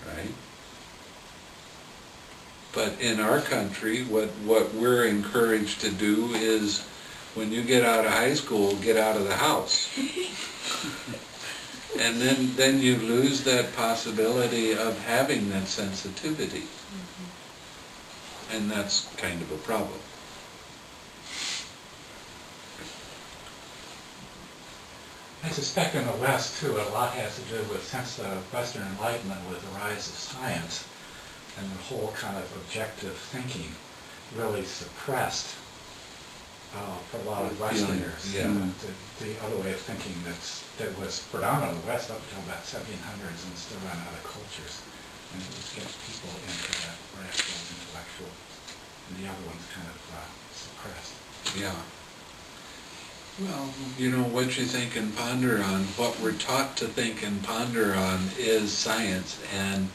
right? But in our country, what we're encouraged to do is, when you get out of high school, get out of the house. And then you lose that possibility of having that sensitivity. And that's kind of a problem. I suspect in the West, too, a lot has to do with, since the Western Enlightenment, with the rise of science, and the whole kind of objective thinking really suppressed for a lot of Westerners. Yeah. The other way of thinking that was predominant in the West up until about 1700s and still ran out of cultures. And it was get people into that rational, intellectual, and the other ones kind of suppressed. Yeah. Well, what you think and ponder on, what we're taught to think and ponder on is science and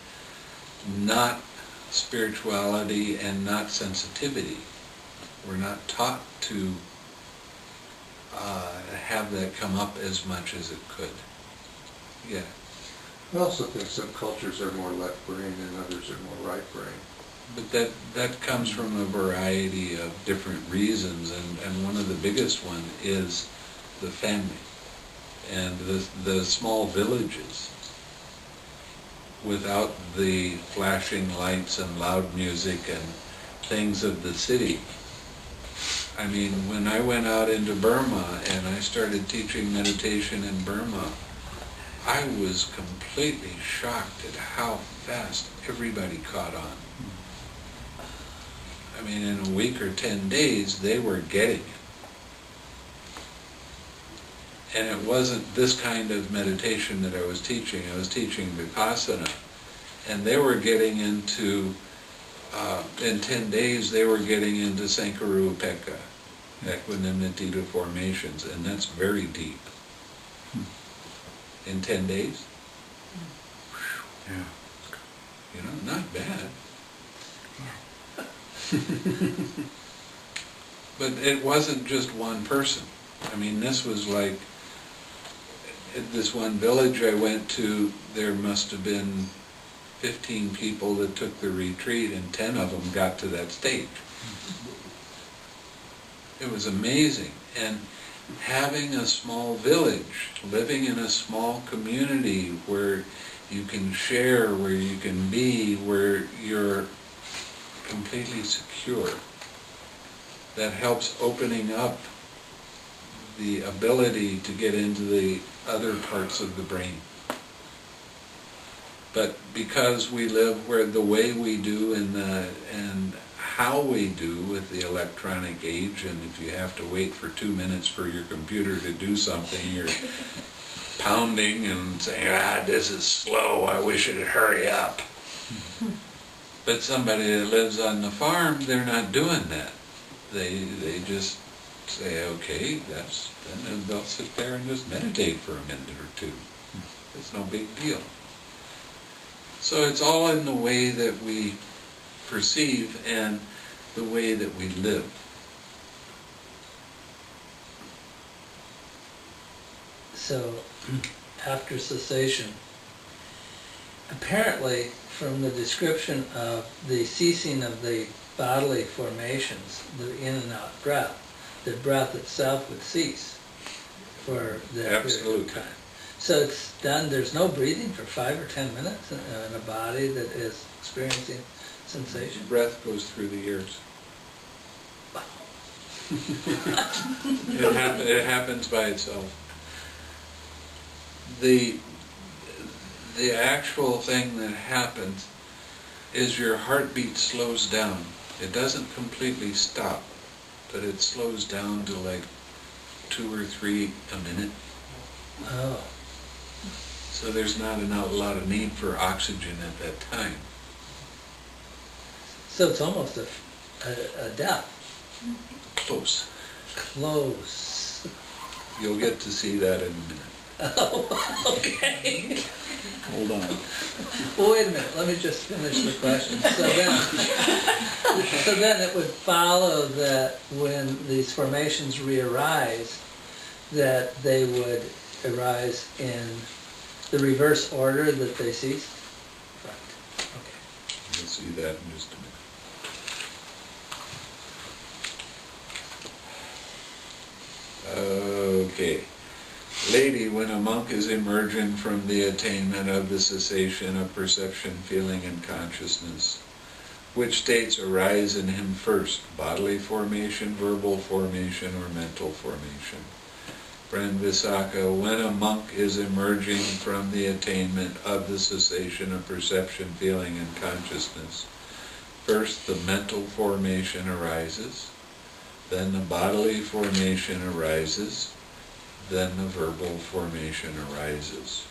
not spirituality and not sensitivity. We're not taught to have that come up as much as it could. Yeah. I also think some cultures are more left brain and others are more right brain. But that comes from a variety of different reasons, and one of the biggest one is the family and the small villages without the flashing lights and loud music and things of the city. I mean, when I went out into Burma and I started teaching meditation in Burma, I was completely shocked at how fast everybody caught on. I mean, in a week or 10 days, they were getting it. And it wasn't this kind of meditation that I was teaching. I was teaching Vipassana. And they were getting into, in 10 days, they were getting into Sankarupeka, equanimity to formations, and that's very deep. In 10 days? Yeah. Not bad. But it wasn't just one person. I mean, this was like, at this one village I went to, there must have been 15 people that took the retreat, and 10 of them got to that stage. It was amazing. And having a small village, living in a small community where you can share, where you can be, where you're completely secure, that helps opening up the ability to get into the other parts of the brain. But because we live where the way we do and how we do with the electronic age, and if you have to wait for 2 minutes for your computer to do something, you're pounding and saying, this is slow, I wish it'd hurry up. But somebody that lives on the farm, they're not doing that. They just say, okay, then they'll sit there and just meditate for a minute or two. It's no big deal. So it's all in the way that we perceive and the way that we live. So, after cessation, apparently from the description of the ceasing of the bodily formations, the in and out breath, the breath itself would cease for that period of time. So it's done, there's no breathing for 5 or 10 minutes in a body that is experiencing sensation. Breath goes through the ears. It happens by itself. The the actual thing that happens is your heartbeat slows down. It doesn't completely stop, but it slows down to like 2 or 3 a minute. Oh. So there's not a lot of need for oxygen at that time. So it's almost a death. Close. Close. You'll get to see that in a minute. Oh, okay. Hold on. Well, wait a minute, let me just finish the question. So then it would follow that when these formations re-arise, that they would arise in the reverse order that they ceased? Right. Okay. You'll see that in just a minute. Okay. Lady, when a monk is emerging from the attainment of the cessation of perception, feeling, and consciousness, which states arise in him first, bodily formation, verbal formation, or mental formation? Friend Visākha, when a monk is emerging from the attainment of the cessation of perception, feeling, and consciousness, first the mental formation arises, then the bodily formation arises, then the verbal formation arises.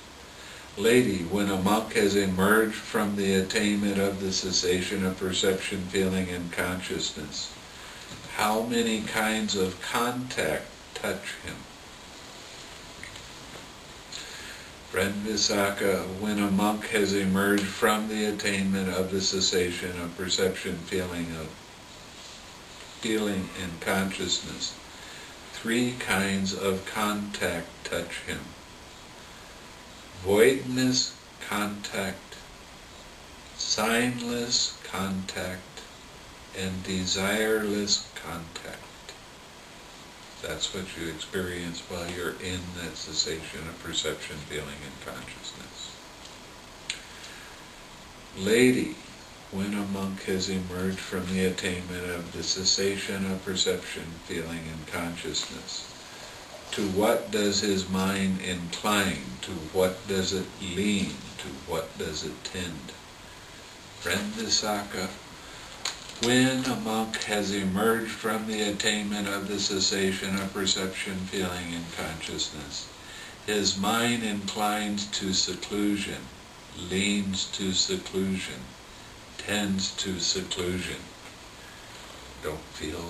Lady, when a monk has emerged from the attainment of the cessation of perception, feeling, and consciousness, how many kinds of contact touch him? Friend Visākha, when a monk has emerged from the attainment of the cessation of perception, feeling, and consciousness, 3 kinds of contact touch him. Voidness contact, signless contact, and desireless contact. That's what you experience while you're in that cessation of perception, feeling, and consciousness. Lady, when a monk has emerged from the attainment of the cessation of perception, feeling, and consciousness, to what does his mind incline? To what does it lean? To what does it tend? Friend Visākha, when a monk has emerged from the attainment of the cessation of perception, feeling, and consciousness, his mind inclines to seclusion, leans to seclusion, tends to seclusion. You feel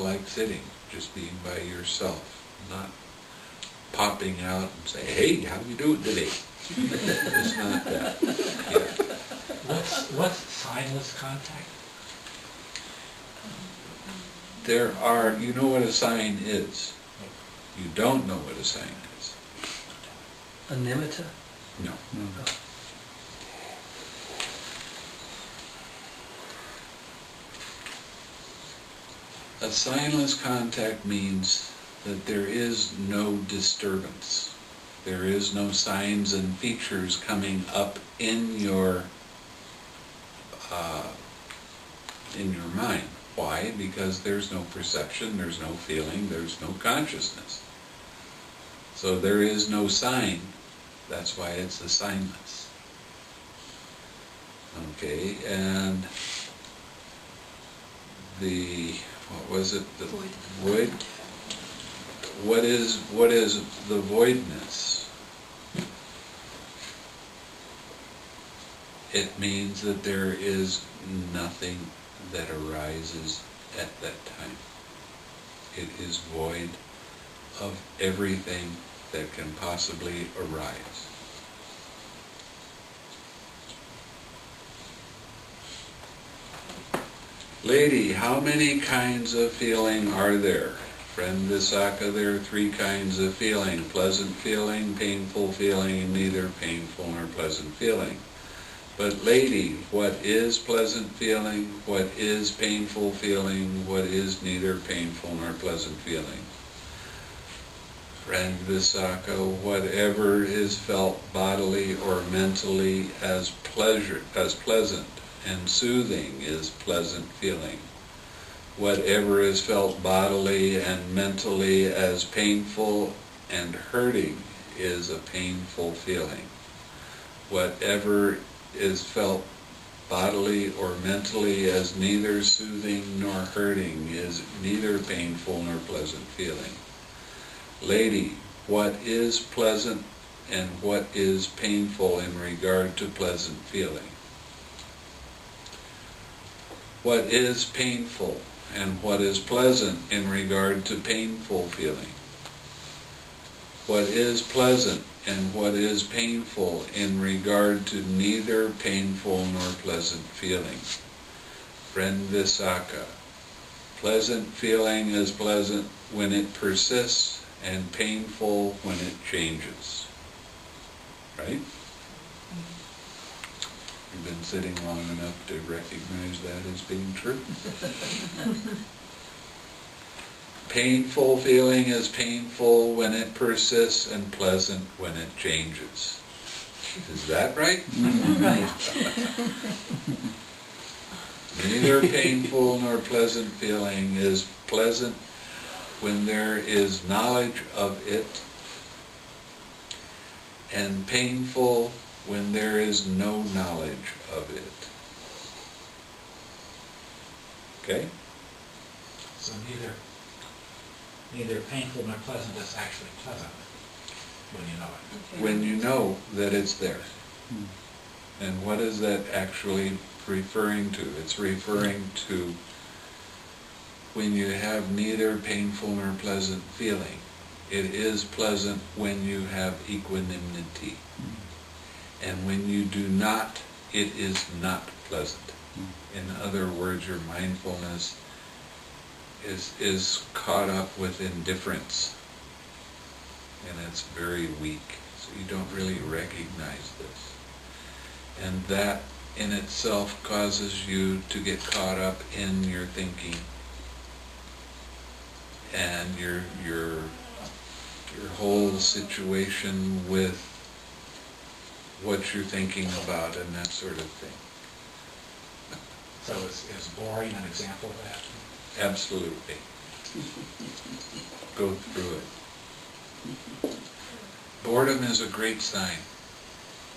like sitting, just being by yourself, not popping out and say, hey, how you doing today? It's not that. Yeah. What's signless contact? There are, you know what a sign is. You don't know what a sign is. A nimitta? No. A signless contact means that there is no disturbance. There is no signs and features coming up in your mind. Why? Because there's no perception, there's no feeling, there's no consciousness. So there is no sign. That's why it's a signless. Okay, and what was it? The void. What is the voidness? It means that there is nothing that arises at that time. It is void of everything that can possibly arise. Lady, how many kinds of feeling are there? Friend Visākha, there are 3 kinds of feeling: pleasant feeling, painful feeling, and neither painful nor pleasant feeling. But lady, what is pleasant feeling? What is painful feeling? What is neither painful nor pleasant feeling? Friend Visākha, whatever is felt bodily or mentally as pleasant and soothing is pleasant feeling. Whatever is felt bodily and mentally as painful and hurting is a painful feeling. Whatever is felt bodily or mentally as neither soothing nor hurting is neither painful nor pleasant feeling. Lady, what is pleasant and what is painful in regard to pleasant feeling? What is painful and what is pleasant in regard to painful feeling? What is pleasant and what is painful in regard to neither painful nor pleasant feeling? Friend Visākha, pleasant feeling is pleasant when it persists and painful when it changes. Right? You've been sitting long enough to recognize that as being true. Painful feeling is painful when it persists and pleasant when it changes. Is that right? Right. Neither painful nor pleasant feeling is pleasant when there is knowledge of it, and painful when there is no knowledge of it. Okay? So neither painful nor pleasant is actually pleasant when you know it. Okay. When you know that it's there. And what is that actually referring to? It's referring to when you have neither painful nor pleasant feeling. It is pleasant when you have equanimity. And when you do not, it is not pleasant. In other words, your mindfulness is caught up with indifference. And it's very weak. So you don't really recognize this. And that in itself causes you to get caught up in your thinking and your whole situation with what you're thinking about and that sort of thing. So is boring an example of that? Absolutely. Go through it. Boredom is a great sign.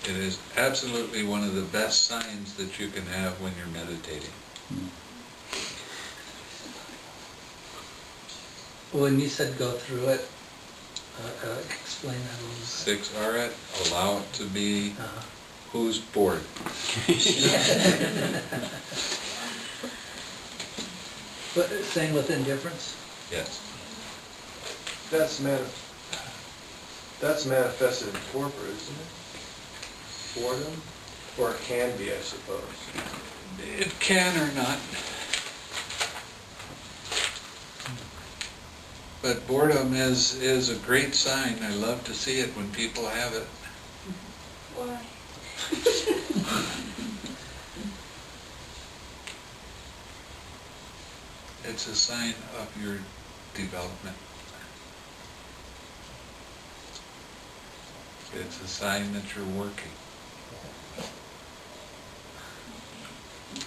It is absolutely one of the best signs that you can have when you're meditating. When you said go through it, explain that a little bit. 6 arat, allow it to be. Who's bored? But same with indifference? Yes. That's manifested in torpor, isn't it? Boredom? Or it can be, I suppose. It can or not. But boredom is a great sign. I love to see it when people have it. Why? It's a sign of your development. It's a sign that you're working.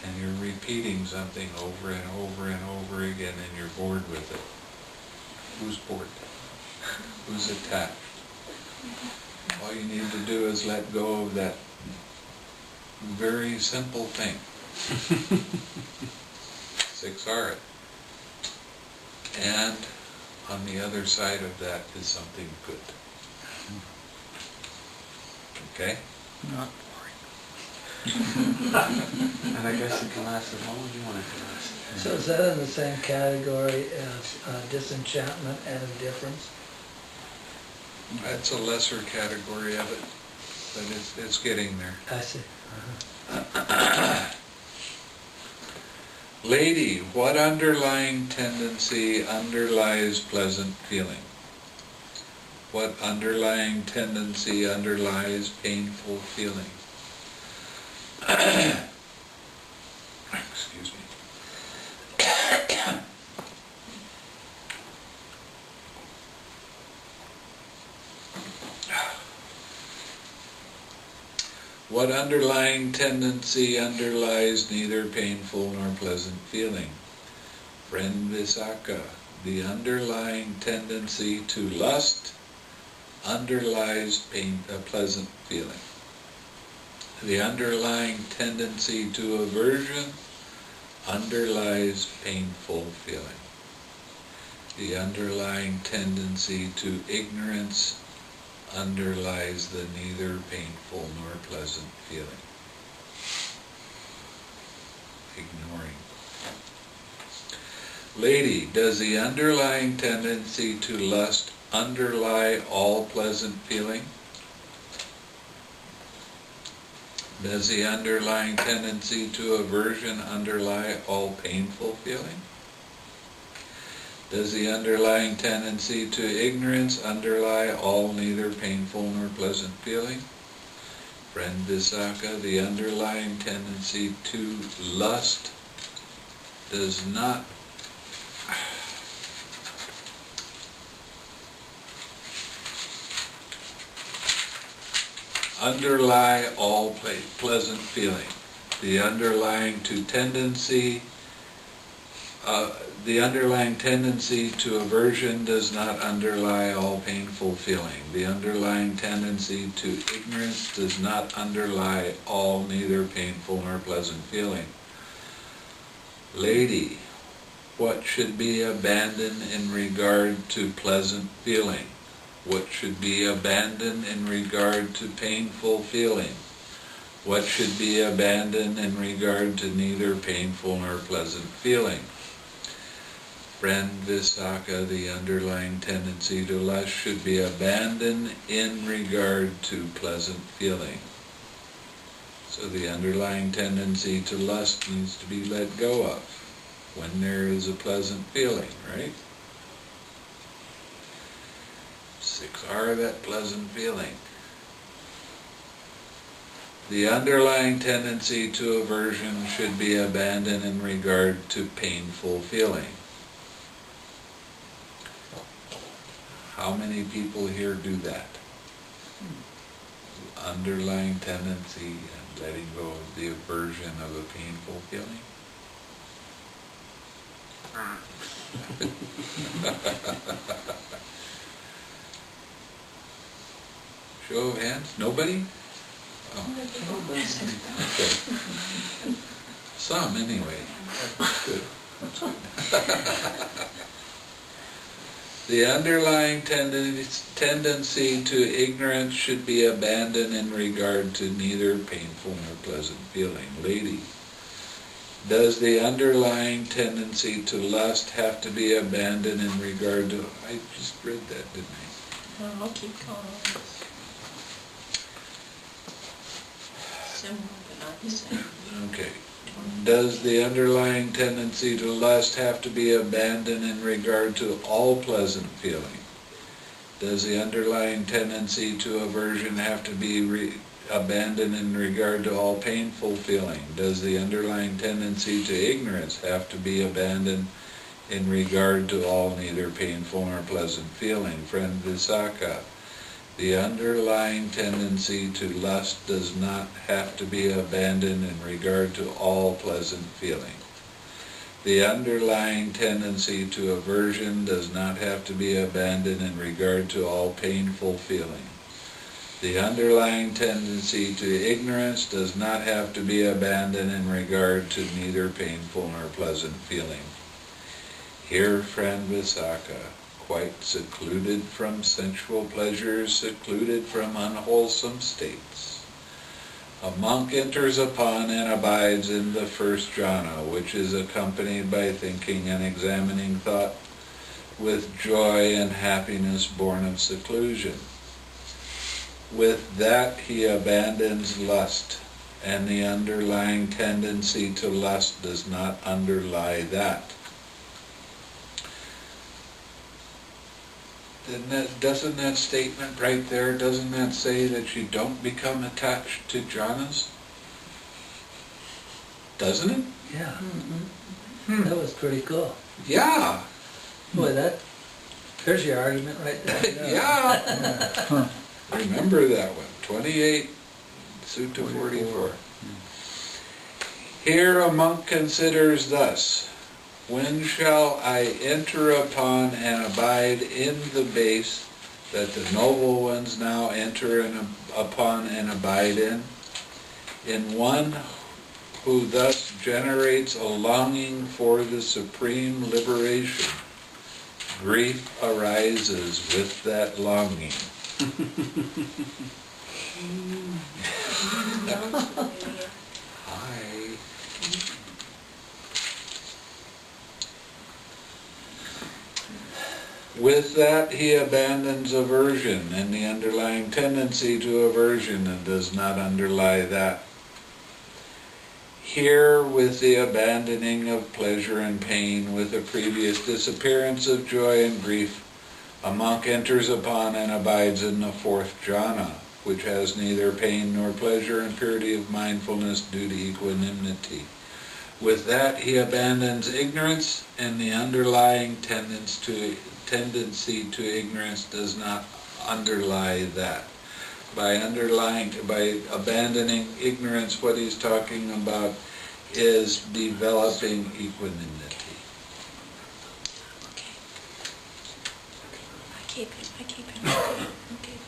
And you're repeating something over and over and over again and you're bored with it. Who's bored? Who's attached? All you need to do is let go of that very simple thing. 6 arat. And on the other side of that is something good. Okay? Not And I guess it can last as long as you want it to last. So is that in the same category as disenchantment and indifference? That's a lesser category of it, but it's getting there. I see. Lady, what underlying tendency underlies pleasant feeling? What underlying tendency underlies painful feeling? Excuse me. What underlying tendency underlies neither painful nor pleasant feeling? Friend Visākha, the underlying tendency to lust, underlies a pleasant feeling. The underlying tendency to aversion underlies painful feeling. The underlying tendency to ignorance underlies the neither painful nor pleasant feeling. Ignoring. Lady, does the underlying tendency to lust underlie all pleasant feeling? Does the underlying tendency to aversion underlie all painful feeling? Does the underlying tendency to ignorance underlie all neither painful nor pleasant feeling? Friend Visākha, the underlying tendency to lust does not underlie all pleasant feeling. The underlying tendency to aversion does not underlie all painful feeling. The underlying tendency to ignorance does not underlie all neither painful nor pleasant feeling. Lady, what should be abandoned in regard to pleasant feeling? What should be abandoned in regard to painful feeling? What should be abandoned in regard to neither painful nor pleasant feeling? Friend Visākha, the underlying tendency to lust should be abandoned in regard to pleasant feeling. So the underlying tendency to lust needs to be let go of when there is a pleasant feeling, right? 6R, that pleasant feeling. The underlying tendency to aversion should be abandoned in regard to painful feeling. How many people here do that? Underlying tendency and letting go of the aversion of a painful feeling? Show of hands? Nobody? Oh. Okay. Some anyway. Good. That's good. The underlying tendency to ignorance should be abandoned in regard to neither painful nor pleasant feeling. Lady, does the underlying tendency to lust have to be abandoned in regard to... I just read that, didn't I? No, I'll keep going. Similar, but not the same. Okay. Does the underlying tendency to lust have to be abandoned in regard to all pleasant feeling? Does the underlying tendency to aversion have to be abandoned in regard to all painful feeling? Does the underlying tendency to ignorance have to be abandoned in regard to all neither painful nor pleasant feeling? Friend Visākha, the underlying tendency to lust does not have to be abandoned in regard to all pleasant feeling. The underlying tendency to aversion does not have to be abandoned in regard to all painful feeling. The underlying tendency to ignorance does not have to be abandoned in regard to neither painful nor pleasant feeling. Here, friend Visākha, quite secluded from sensual pleasures, secluded from unwholesome states, a monk enters upon and abides in the first jhana, which is accompanied by thinking and examining thought, with joy and happiness born of seclusion. With that he abandons lust, and the underlying tendency to lust does not underlie that. Doesn't that statement right there, doesn't that say that you don't become attached to jhanas? Doesn't it? Yeah. That was pretty cool. Yeah. Boy, there's your argument right there. Yeah. Remember that one. 28, Sutta 44. Here a monk considers thus: when shall I enter upon and abide in the base that the noble ones now enter upon and abide in one who thus generates a longing for the supreme liberation, grief arises with that longing. Hi. With that, he abandons aversion and the underlying tendency to aversion and does not underlie that. Here, with the abandoning of pleasure and pain, with the previous disappearance of joy and grief, a monk enters upon and abides in the fourth jhana, which has neither pain nor pleasure and purity of mindfulness due to equanimity. With that, he abandons ignorance, and the underlying tendency to ignorance does not underlie that. By abandoning ignorance, what he's talking about is developing equanimity. Okay. I keep it. Okay.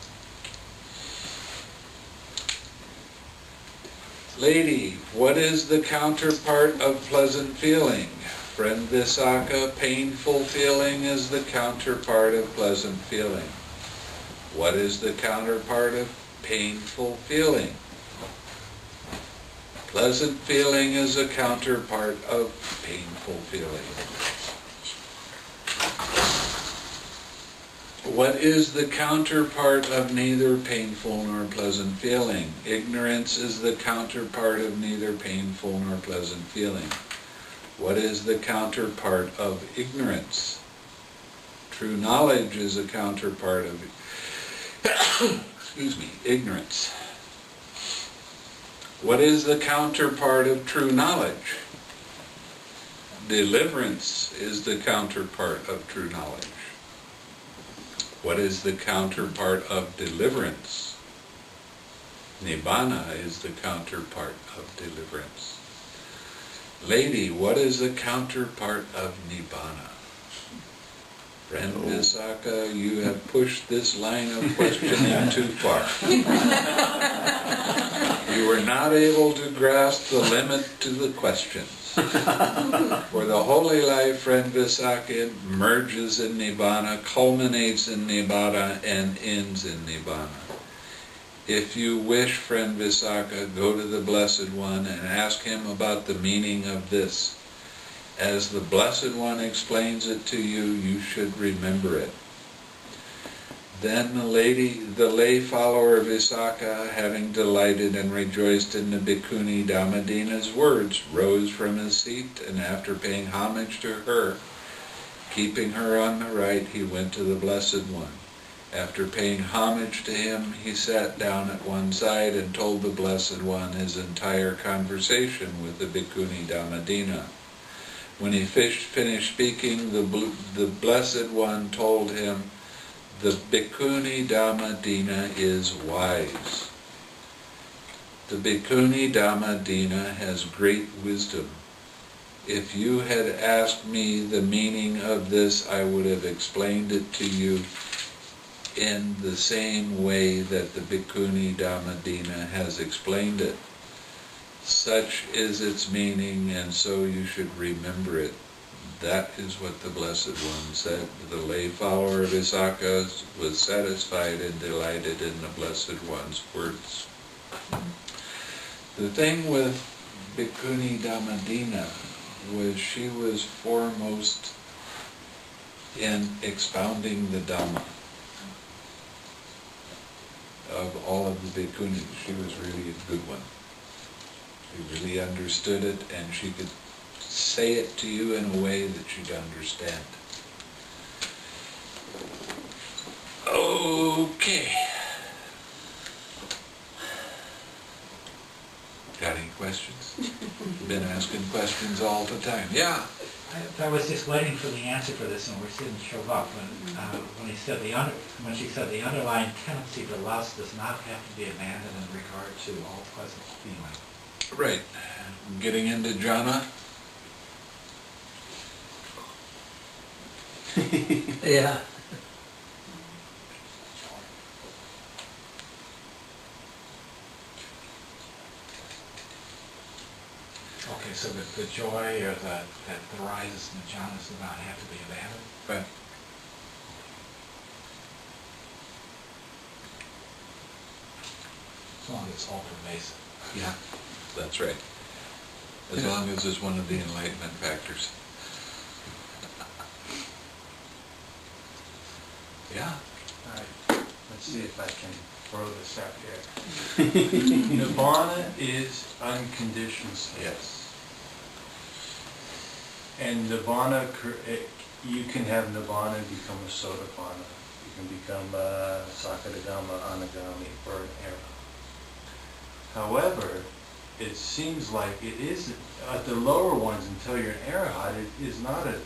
Lady, what is the counterpart of pleasant feeling? Friend Visākha, painful feeling is the counterpart of pleasant feeling. What is the counterpart of painful feeling? Pleasant feeling is a counterpart of painful feeling. What is the counterpart of neither painful nor pleasant feeling? Ignorance is the counterpart of neither painful nor pleasant feeling. What is the counterpart of ignorance? True knowledge is a counterpart of ignorance. What is the counterpart of true knowledge? Deliverance is the counterpart of true knowledge. What is the counterpart of deliverance? Nibbāna is the counterpart of deliverance. Lady, what is the counterpart of Nibbāna? Friend Visākha, you have pushed this line of questioning too far. You were not able to grasp the limit to the questions. For the holy life, friend Visākha, merges in Nibbāna, culminates in Nibbāna, and ends in Nibbāna. If you wish, friend Visākha, go to the Blessed One and ask him about the meaning of this. As the Blessed One explains it to you, you should remember it. Then the lay follower Visākha, having delighted and rejoiced in the bhikkhuni Dhammadinnā's words, rose from his seat, and after paying homage to her, keeping her on the right, he went to the Blessed One. After paying homage to him, he sat down at one side and told the Blessed One his entire conversation with the bhikkhuni Dhammadinnā. When he finished speaking, the Blessed One told him, "The bhikkhuni Dhammadinnā is wise. The bhikkhuni Dhammadinnā has great wisdom. If you had asked me the meaning of this, I would have explained it to you in the same way that the bhikkhuni Dhammadinnā has explained it. Such is its meaning, and so you should remember it." That is what the Blessed One said. The lay follower of Visākha was satisfied and delighted in the Blessed One's words. The thing with bhikkhuni Dhammadinnā was she was foremost in expounding the Dhamma. Of all of the bhikkhunis, she was really a good one. She really understood it, and she could say it to you in a way that you'd understand. Okay. Got any questions? Been asking questions all the time. Yeah. I was just waiting for the answer for this, and it didn't show up when she said the underlying tendency to lust does not have to be abandoned in regard to all pleasant feeling. Right. Getting into jhana. Yeah. Okay, so the joy or that arises in the jhanas does not have to be abandoned? Right. As long as it's all pervasive. Yeah, that's right. As long as it's one of the enlightenment factors. Yeah. All right, let's see if I can throw this out here. Nibbāna is unconditioned state. Yes. And Nibbāna, you can have Nibbāna become a Sotapanna. You can become a Sakadagama, Anagami, or an Arahant. However, it seems like it is, at the lower ones until you're an Arahant, it is not a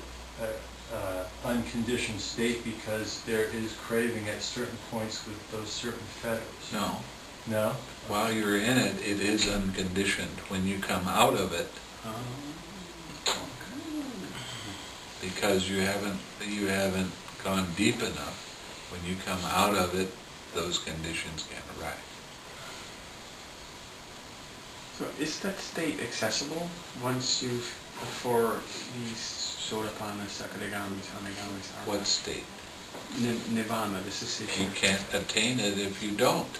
unconditioned state because there is craving at certain points with those certain fetters. No. No? While you're in it, it is unconditioned. When you come out of it, because you haven't gone deep enough, when you come out of it, those conditions can arise. So is that state accessible once you've, before these Sotapannas, Sakadagamis, Anagamis are? What state? Nibbāna, the cessation. You can't attain it if you don't.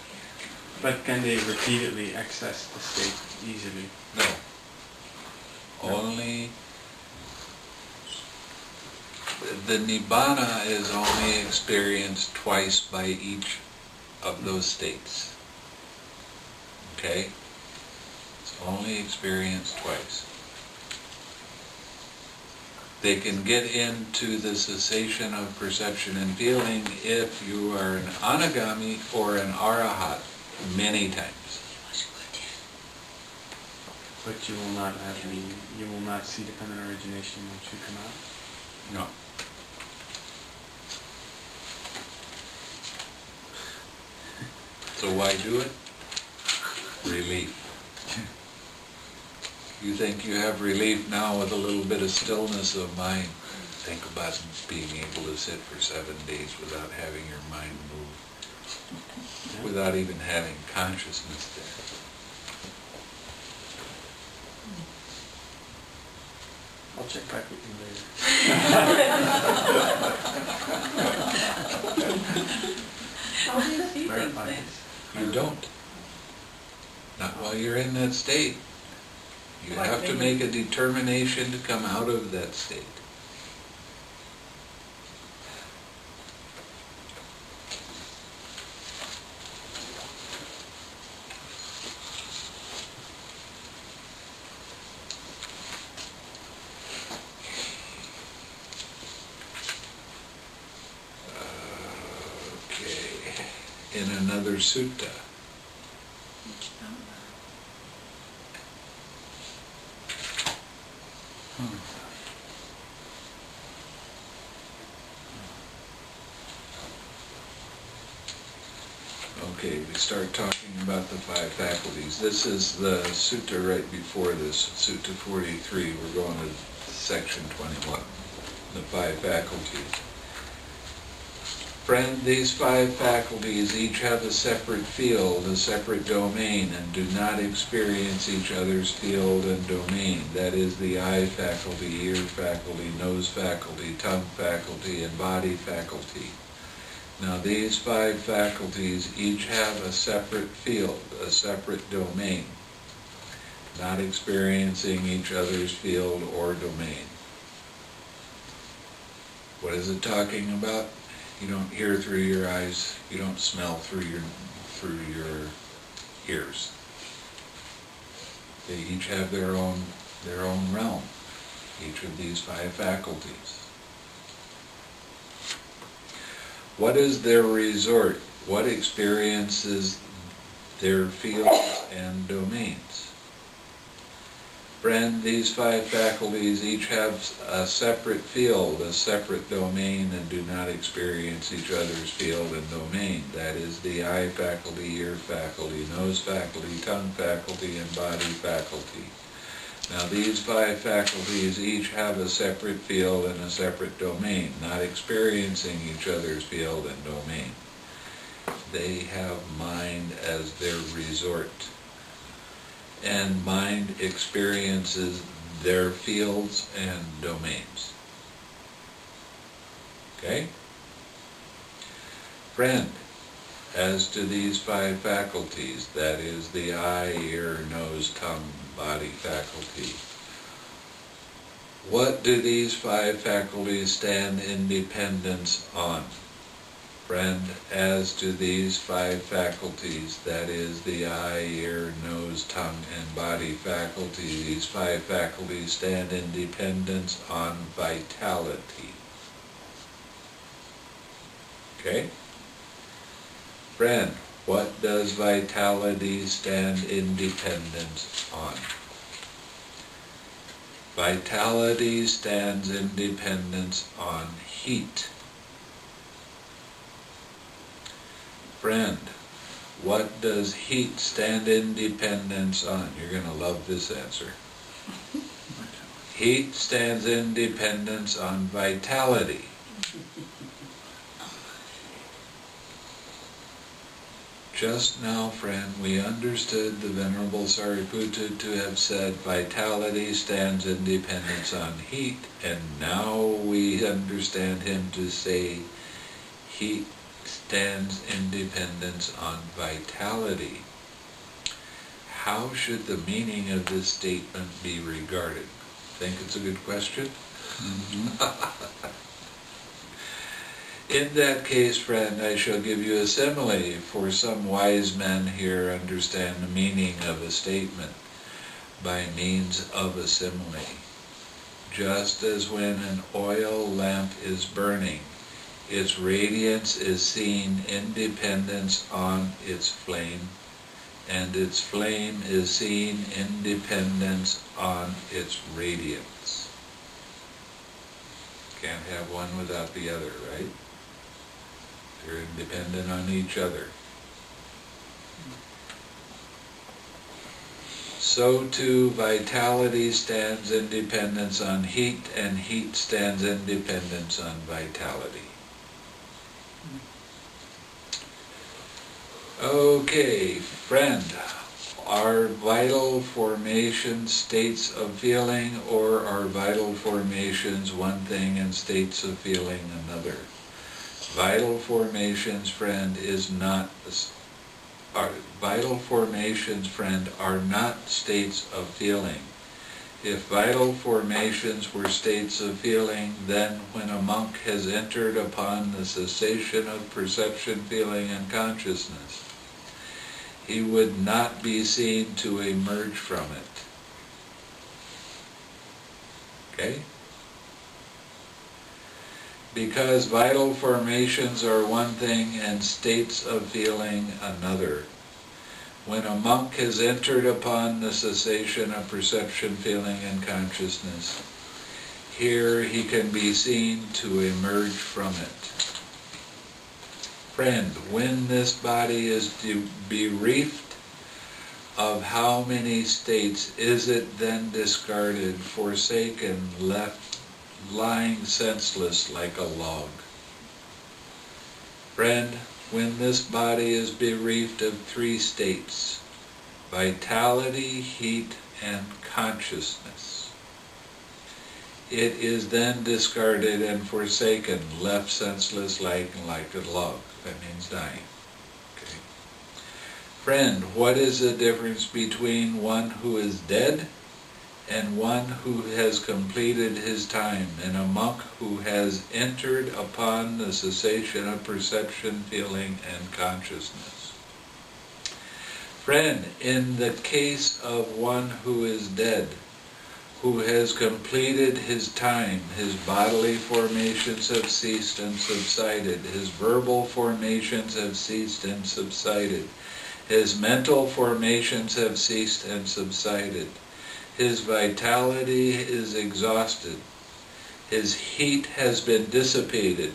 But can they repeatedly access the state easily? No. Only the Nibbāna is only experienced twice by each of those states. Okay? It's only experienced twice. They can get into the cessation of perception and feeling if you are an Anagami or an Arahat many times. But you will not have any, you will not see dependent origination once you come out? No. So why do it? Relief. You think you have relief now with a little bit of stillness of mind. Think about being able to sit for 7 days without having your mind move, without even having consciousness there. I'll check back with you later. How do you see things Verify then? this. You don't. Not while you're in that state. You have to make a determination to come out of that state. Okay. In another sutta. Okay, we start talking about the 5 faculties. This is the sutta right before this, Sutta 43. We're going to section 21, the 5 faculties. Friend, these 5 faculties each have a separate field, a separate domain, and do not experience each other's field and domain. That is the eye faculty, ear faculty, nose faculty, tongue faculty, and body faculty. Now these 5 faculties each have a separate field, a separate domain, not experiencing each other's field or domain. What is it talking about? You don't hear through your eyes, you don't smell through your ears. They each have their own realm, each of these 5 faculties. What is their resort? What experiences their fields and domains? Friend, these 5 faculties each have a separate field, a separate domain, and do not experience each other's field and domain. That is the eye faculty, ear faculty, nose faculty, tongue faculty, and body faculty. Now these 5 faculties each have a separate field and a separate domain, not experiencing each other's field and domain. They have mind as their resort. and mind experiences their fields and domains. Okay? Friend, as to these 5 faculties, that is the eye, ear, nose, tongue, body faculty, what do these 5 faculties stand in dependence on? Friend, as to these 5 faculties, that is the eye, ear, nose, tongue, and body faculty, these 5 faculties stand in dependence on vitality. Okay? Friend, what does vitality stand in dependence on? Vitality stands in dependence on heat. Friend, what does heat stand in dependence on? You're going to love this answer. Heat stands in dependence on vitality. Just now, friend, we understood the Venerable Sariputta to have said vitality stands in dependence on heat, and now we understand him to say heat stands in dependence on vitality. How should the meaning of this statement be regarded? Think it's a good question? Mm-hmm. In that case, friend, I shall give you a simile, for some wise men here understand the meaning of a statement by means of a simile. Just as when an oil lamp is burning, its radiance is seen in dependence on its flame, and its flame is seen in dependence on its radiance. Can't have one without the other, right? They're independent on each other. So too, vitality stands in dependence on heat, and heat stands in dependence on vitality. Okay, friend, are vital formations states of feeling, or are vital formations one thing and states of feeling another? Vital formations, friend, vital formations, friend, are not states of feeling. If vital formations were states of feeling, then when a monk has entered upon the cessation of perception, feeling, and consciousness, he would not be seen to emerge from it. Okay? Because vital formations are one thing and states of feeling another. When a monk has entered upon the cessation of perception, feeling, and consciousness, here he can be seen to emerge from it. Friend, when this body is bereft of how many states is it then discarded, forsaken, left lying senseless like a log? Friend, when this body is bereft of 3 states, vitality, heat, and consciousness, it is then discarded and forsaken, left senseless like a log. That means dying. Okay. Friend, what is the difference between one who is dead and one who has completed his time, and a monk who has entered upon the cessation of perception, feeling, and consciousness? Friend, in the case of one who is dead, who has completed his time, his bodily formations have ceased and subsided, his verbal formations have ceased and subsided, his mental formations have ceased and subsided, his vitality is exhausted, his heat has been dissipated,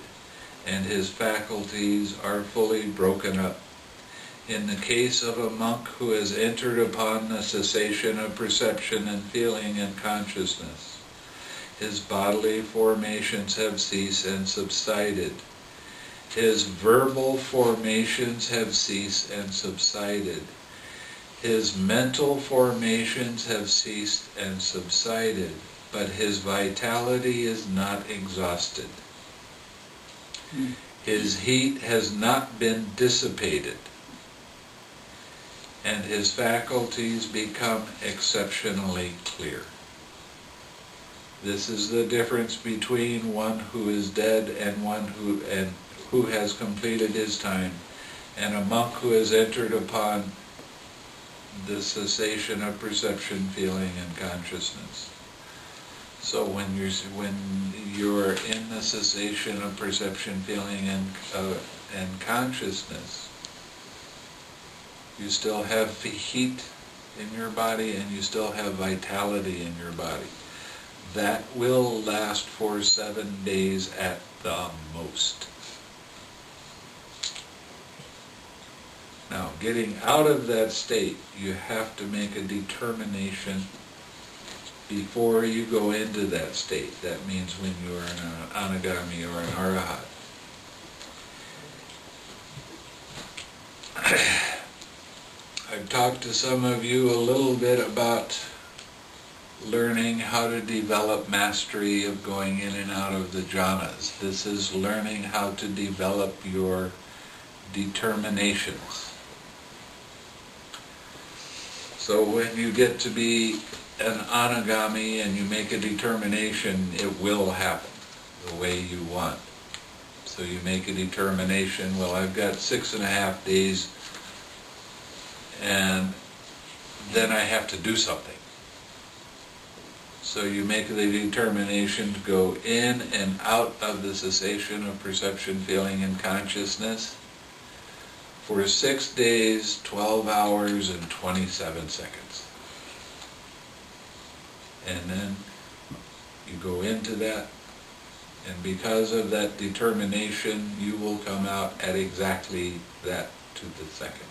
and his faculties are fully broken up. In the case of a monk who has entered upon the cessation of perception and feeling and consciousness, his bodily formations have ceased and subsided, his verbal formations have ceased and subsided, His mental formations have ceased and subsided, but his vitality is not exhausted. His heat has not been dissipated, and his faculties become exceptionally clear. This is the difference between one who is dead and one who has completed his time, and a monk who has entered upon the cessation of perception, feeling, and consciousness. So when you're in the cessation of perception, feeling, and consciousness, you still have heat in your body and you still have vitality in your body. That will last for 7 days at the most. Now, getting out of that state, you have to make a determination before you go into that state. That means when you are an anagami or an arahat. I've talked to some of you a little bit about learning how to develop mastery of going in and out of the jhanas. This is learning how to develop your determinations. So when you get to be an anagami and you make a determination, it will happen the way you want. So you make a determination, well, I've got 6.5 days and then I have to do something. So you make the determination to go in and out of the cessation of perception, feeling, and consciousness for 6 days, 12 hours, and 27 seconds. And then you go into that, and because of that determination, you will come out at exactly that to the second.